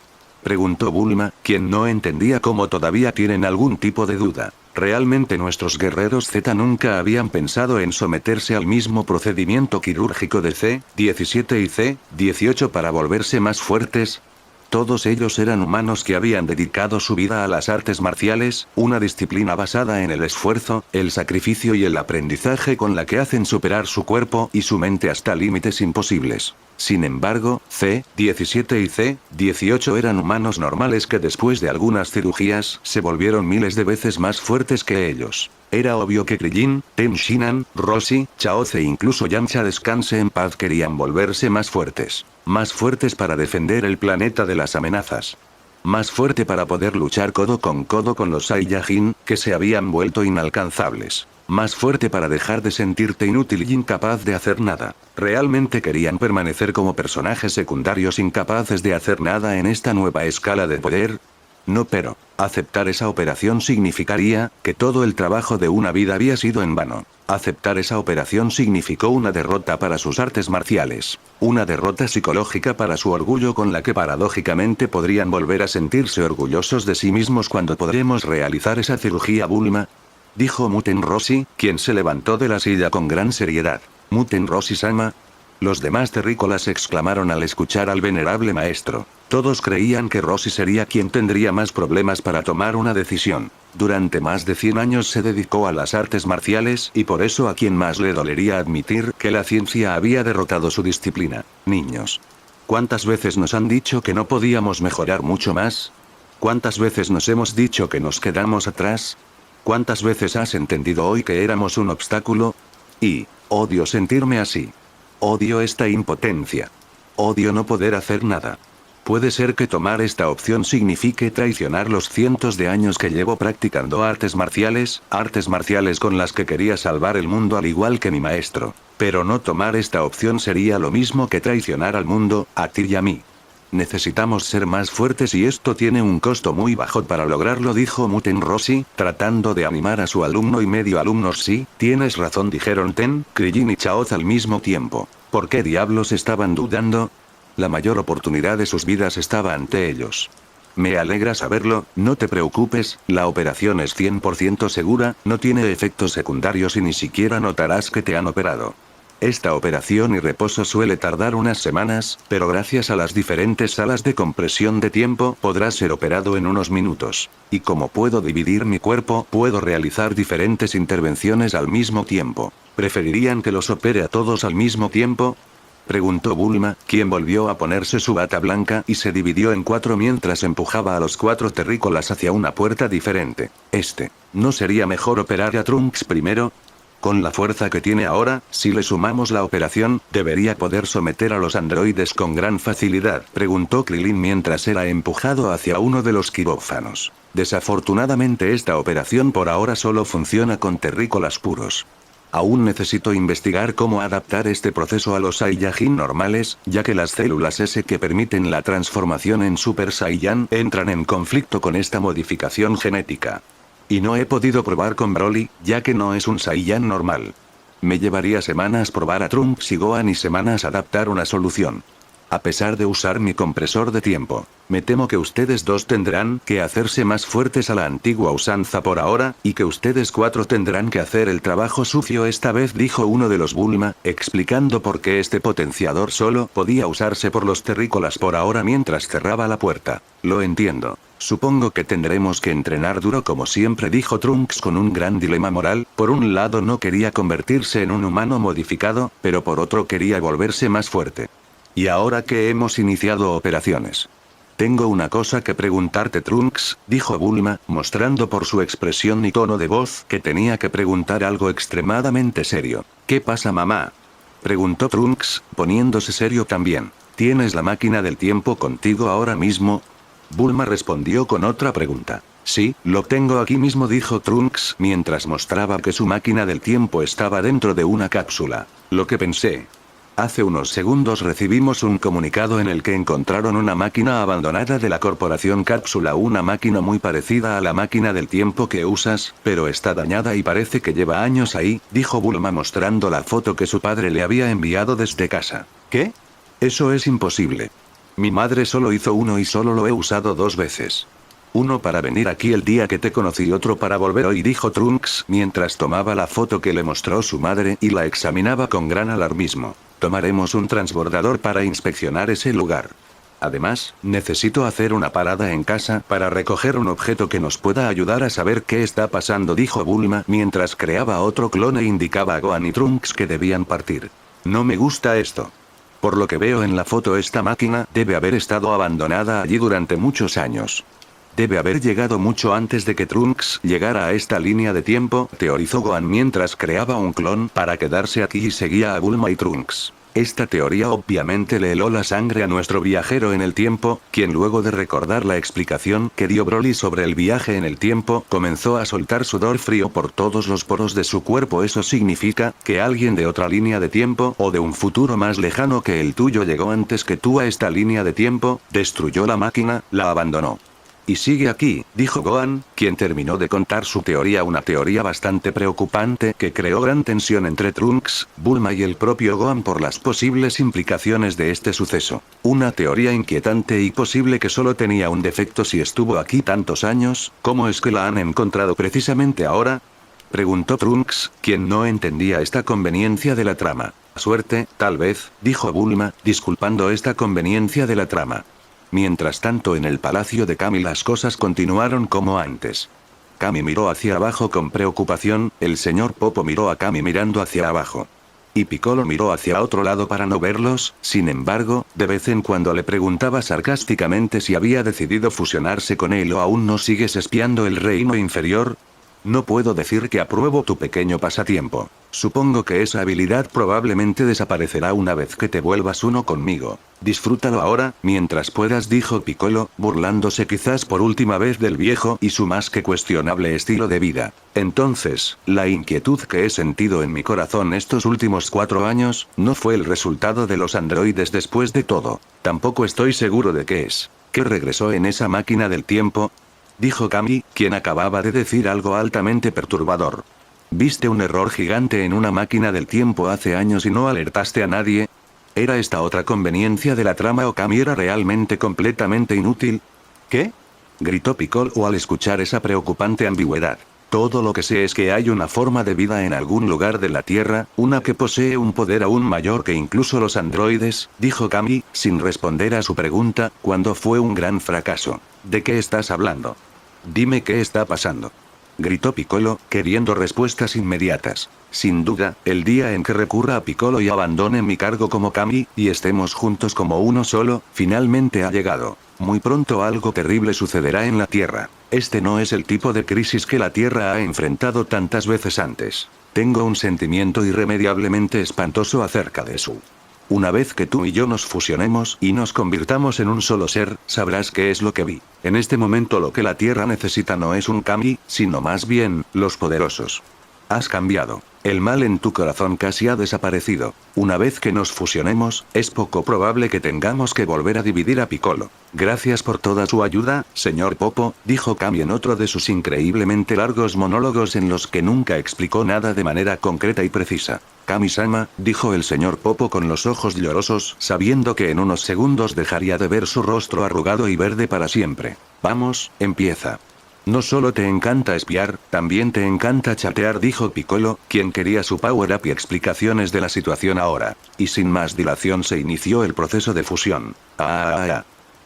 Preguntó Bulma, quien no entendía cómo todavía tienen algún tipo de duda. Realmente nuestros guerreros Z nunca habían pensado en someterse al mismo procedimiento quirúrgico de C-17 y C-18 para volverse más fuertes. Todos ellos eran humanos que habían dedicado su vida a las artes marciales, una disciplina basada en el esfuerzo, el sacrificio y el aprendizaje con la que hacen superar su cuerpo y su mente hasta límites imposibles. Sin embargo, C-17 y C-18 eran humanos normales que después de algunas cirugías se volvieron miles de veces más fuertes que ellos. Era obvio que Krillin, Tenshinhan, Roshi, Chaozu e incluso Yamcha descanse en paz querían volverse más fuertes. Más fuertes para defender el planeta de las amenazas. Más fuerte para poder luchar codo con los Saiyajin, que se habían vuelto inalcanzables. Más fuerte para dejar de sentirte inútil y incapaz de hacer nada. ¿Realmente querían permanecer como personajes secundarios incapaces de hacer nada en esta nueva escala de poder? No, pero aceptar esa operación significaría que todo el trabajo de una vida había sido en vano. Aceptar esa operación significó una derrota para sus artes marciales. Una derrota psicológica para su orgullo con la que paradójicamente podrían volver a sentirse orgullosos de sí mismos cuando podremos realizar esa cirugía Bulma. Dijo Muten Roshi, quien se levantó de la silla con gran seriedad. Muten Roshi-sama. Los demás terrícolas exclamaron al escuchar al venerable maestro. Todos creían que Roshi sería quien tendría más problemas para tomar una decisión. Durante más de 100 años se dedicó a las artes marciales y por eso a quien más le dolería admitir que la ciencia había derrotado su disciplina. Niños. ¿Cuántas veces nos han dicho que no podíamos mejorar mucho más? ¿Cuántas veces nos hemos dicho que nos quedamos atrás? ¿Cuántas veces has entendido hoy que éramos un obstáculo? Y odio sentirme así. Odio esta impotencia. Odio no poder hacer nada. Puede ser que tomar esta opción signifique traicionar los cientos de años que llevo practicando artes marciales con las que quería salvar el mundo al igual que mi maestro. Pero no tomar esta opción sería lo mismo que traicionar al mundo, a ti y a mí. Necesitamos ser más fuertes y esto tiene un costo muy bajo para lograrlo, dijo Muten Roshi, tratando de animar a su alumno y medio alumno. Sí, tienes razón, dijeron Ten, Krillin y Chaozu al mismo tiempo. ¿Por qué diablos estaban dudando? La mayor oportunidad de sus vidas estaba ante ellos. Me alegra saberlo, no te preocupes, la operación es 100% segura, no tiene efectos secundarios y ni siquiera notarás que te han operado. Esta operación y reposo suele tardar unas semanas, pero gracias a las diferentes salas de compresión de tiempo podrás ser operado en unos minutos. Y como puedo dividir mi cuerpo, puedo realizar diferentes intervenciones al mismo tiempo. ¿Preferirían que los opere a todos al mismo tiempo? Preguntó Bulma, quien volvió a ponerse su bata blanca y se dividió en 4 mientras empujaba a los 4 terrícolas hacia una puerta diferente. ¿No sería mejor operar a Trunks primero? Con la fuerza que tiene ahora, si le sumamos la operación, debería poder someter a los androides con gran facilidad, preguntó Krillin mientras era empujado hacia uno de los quirófanos. Desafortunadamente esta operación por ahora solo funciona con terrícolas puros. Aún necesito investigar cómo adaptar este proceso a los Saiyajin normales, ya que las células S que permiten la transformación en Super Saiyan entran en conflicto con esta modificación genética. Y no he podido probar con Broly, ya que no es un Saiyan normal. Me llevaría semanas probar a Trunks y Gohan y semanas adaptar una solución. A pesar de usar mi compresor de tiempo, me temo que ustedes dos tendrán que hacerse más fuertes a la antigua usanza por ahora, y que ustedes 4 tendrán que hacer el trabajo sucio esta vez, dijo uno de los Bulma, explicando por qué este potenciador solo podía usarse por los terrícolas por ahora mientras cerraba la puerta. Lo entiendo. Supongo que tendremos que entrenar duro como siempre, dijo Trunks con un gran dilema moral. Por un lado no quería convertirse en un humano modificado, pero por otro quería volverse más fuerte. Y ahora que hemos iniciado operaciones. Tengo una cosa que preguntarte, Trunks, dijo Bulma, mostrando por su expresión y tono de voz que tenía que preguntar algo extremadamente serio. ¿Qué pasa, mamá? Preguntó Trunks, poniéndose serio también. ¿Tienes la máquina del tiempo contigo ahora mismo? Bulma respondió con otra pregunta. Sí, lo tengo aquí mismo, dijo Trunks mientras mostraba que su máquina del tiempo estaba dentro de una cápsula. Lo que pensé. Hace unos segundos recibimos un comunicado en el que encontraron una máquina abandonada de la corporación Cápsula, una máquina muy parecida a la máquina del tiempo que usas, pero está dañada y parece que lleva años ahí, dijo Bulma mostrando la foto que su padre le había enviado desde casa. ¿Qué? Eso es imposible. Mi madre solo hizo uno y solo lo he usado 2 veces. Uno para venir aquí el día que te conocí y otro para volver hoy, dijo Trunks mientras tomaba la foto que le mostró su madre y la examinaba con gran alarmismo. Tomaremos un transbordador para inspeccionar ese lugar. Además, necesito hacer una parada en casa para recoger un objeto que nos pueda ayudar a saber qué está pasando, dijo Bulma mientras creaba otro clon e indicaba a Gohan y Trunks que debían partir. No me gusta esto. Por lo que veo en la foto, esta máquina debe haber estado abandonada allí durante muchos años. Debe haber llegado mucho antes de que Trunks llegara a esta línea de tiempo, teorizó Gohan mientras creaba un clon para quedarse aquí y seguía a Bulma y Trunks. Esta teoría obviamente le heló la sangre a nuestro viajero en el tiempo, quien luego de recordar la explicación que dio Broly sobre el viaje en el tiempo, comenzó a soltar sudor frío por todos los poros de su cuerpo. Eso significa que alguien de otra línea de tiempo o de un futuro más lejano que el tuyo llegó antes que tú a esta línea de tiempo, destruyó la máquina, la abandonó. Y sigue aquí, dijo Gohan, quien terminó de contar su teoría, una teoría bastante preocupante que creó gran tensión entre Trunks, Bulma y el propio Gohan por las posibles implicaciones de este suceso. Una teoría inquietante y posible que solo tenía un defecto: si estuvo aquí tantos años, ¿cómo es que la han encontrado precisamente ahora?, preguntó Trunks, quien no entendía esta conveniencia de la trama. Suerte, tal vez, dijo Bulma, disculpando esta conveniencia de la trama. Mientras tanto, en el palacio de Kami las cosas continuaron como antes. Kami miró hacia abajo con preocupación, el señor Popo miró a Kami mirando hacia abajo. Y Piccolo miró hacia otro lado para no verlos. Sin embargo, de vez en cuando le preguntaba sarcásticamente si había decidido fusionarse con él o aún no sigues espiando el reino inferior. No puedo decir que apruebo tu pequeño pasatiempo. Supongo que esa habilidad probablemente desaparecerá una vez que te vuelvas uno conmigo. Disfrútalo ahora, mientras puedas, dijo Piccolo, burlándose quizás por última vez del viejo y su más que cuestionable estilo de vida. Entonces, la inquietud que he sentido en mi corazón estos últimos 4 años, no fue el resultado de los androides después de todo. Tampoco estoy seguro de qué es. ¿Qué regresó en esa máquina del tiempo?, dijo Kami, quien acababa de decir algo altamente perturbador. ¿Viste un error gigante en una máquina del tiempo hace años y no alertaste a nadie? ¿Era esta otra conveniencia de la trama o Kami era realmente completamente inútil? ¿Qué?, gritó Piccolo al escuchar esa preocupante ambigüedad. Todo lo que sé es que hay una forma de vida en algún lugar de la Tierra, una que posee un poder aún mayor que incluso los androides, dijo Kami, sin responder a su pregunta, cuando fue un gran fracaso. ¿De qué estás hablando? Dime qué está pasando, gritó Piccolo, queriendo respuestas inmediatas. Sin duda, el día en que recurra a Piccolo y abandone mi cargo como Kami, y estemos juntos como uno solo, finalmente ha llegado. Muy pronto algo terrible sucederá en la Tierra. Este no es el tipo de crisis que la Tierra ha enfrentado tantas veces antes. Tengo un sentimiento irremediablemente espantoso acerca de eso. Una vez que tú y yo nos fusionemos y nos convirtamos en un solo ser, sabrás qué es lo que vi. En este momento lo que la Tierra necesita no es un Kami, sino más bien, los poderosos. Has cambiado. El mal en tu corazón casi ha desaparecido. Una vez que nos fusionemos, es poco probable que tengamos que volver a dividir a Piccolo. Gracias por toda su ayuda, señor Popo, dijo Kami en otro de sus increíblemente largos monólogos en los que nunca explicó nada de manera concreta y precisa. Kami-sama, dijo el señor Popo con los ojos llorosos, sabiendo que en unos segundos dejaría de ver su rostro arrugado y verde para siempre. Vamos, empieza. No solo te encanta espiar, también te encanta chatear, dijo Piccolo, quien quería su power-up y explicaciones de la situación ahora. Y sin más dilación se inició el proceso de fusión.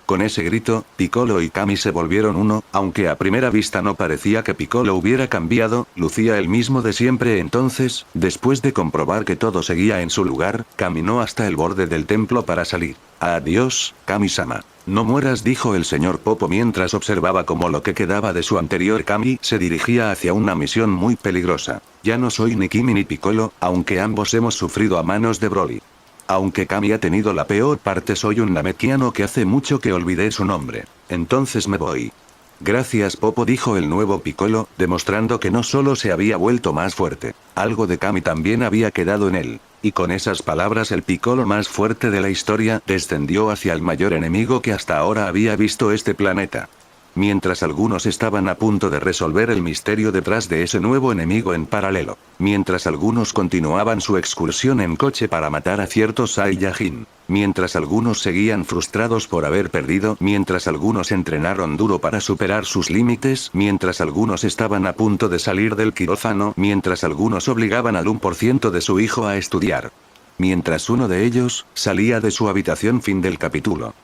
Con ese grito, Piccolo y Kami se volvieron uno, aunque a primera vista no parecía que Piccolo hubiera cambiado, lucía el mismo de siempre. Entonces, después de comprobar que todo seguía en su lugar, caminó hasta el borde del templo para salir. Adiós, Kami-sama. No mueras, dijo el señor Popo mientras observaba cómo lo que quedaba de su anterior Kami se dirigía hacia una misión muy peligrosa. Ya no soy ni Kimi ni Piccolo, aunque ambos hemos sufrido a manos de Broly. Aunque Kami ha tenido la peor parte, soy un namekiano que hace mucho que olvidé su nombre. Entonces me voy. Gracias, Popo, dijo el nuevo Piccolo, demostrando que no solo se había vuelto más fuerte, algo de Kami también había quedado en él. Y con esas palabras el Piccolo más fuerte de la historia descendió hacia el mayor enemigo que hasta ahora había visto este planeta. Mientras algunos estaban a punto de resolver el misterio detrás de ese nuevo enemigo en paralelo. Mientras algunos continuaban su excursión en coche para matar a ciertos Saiyajin. Mientras algunos seguían frustrados por haber perdido. Mientras algunos entrenaron duro para superar sus límites. Mientras algunos estaban a punto de salir del quirófano. Mientras algunos obligaban al 1% de su hijo a estudiar. Mientras uno de ellos salía de su habitación. Fin del capítulo.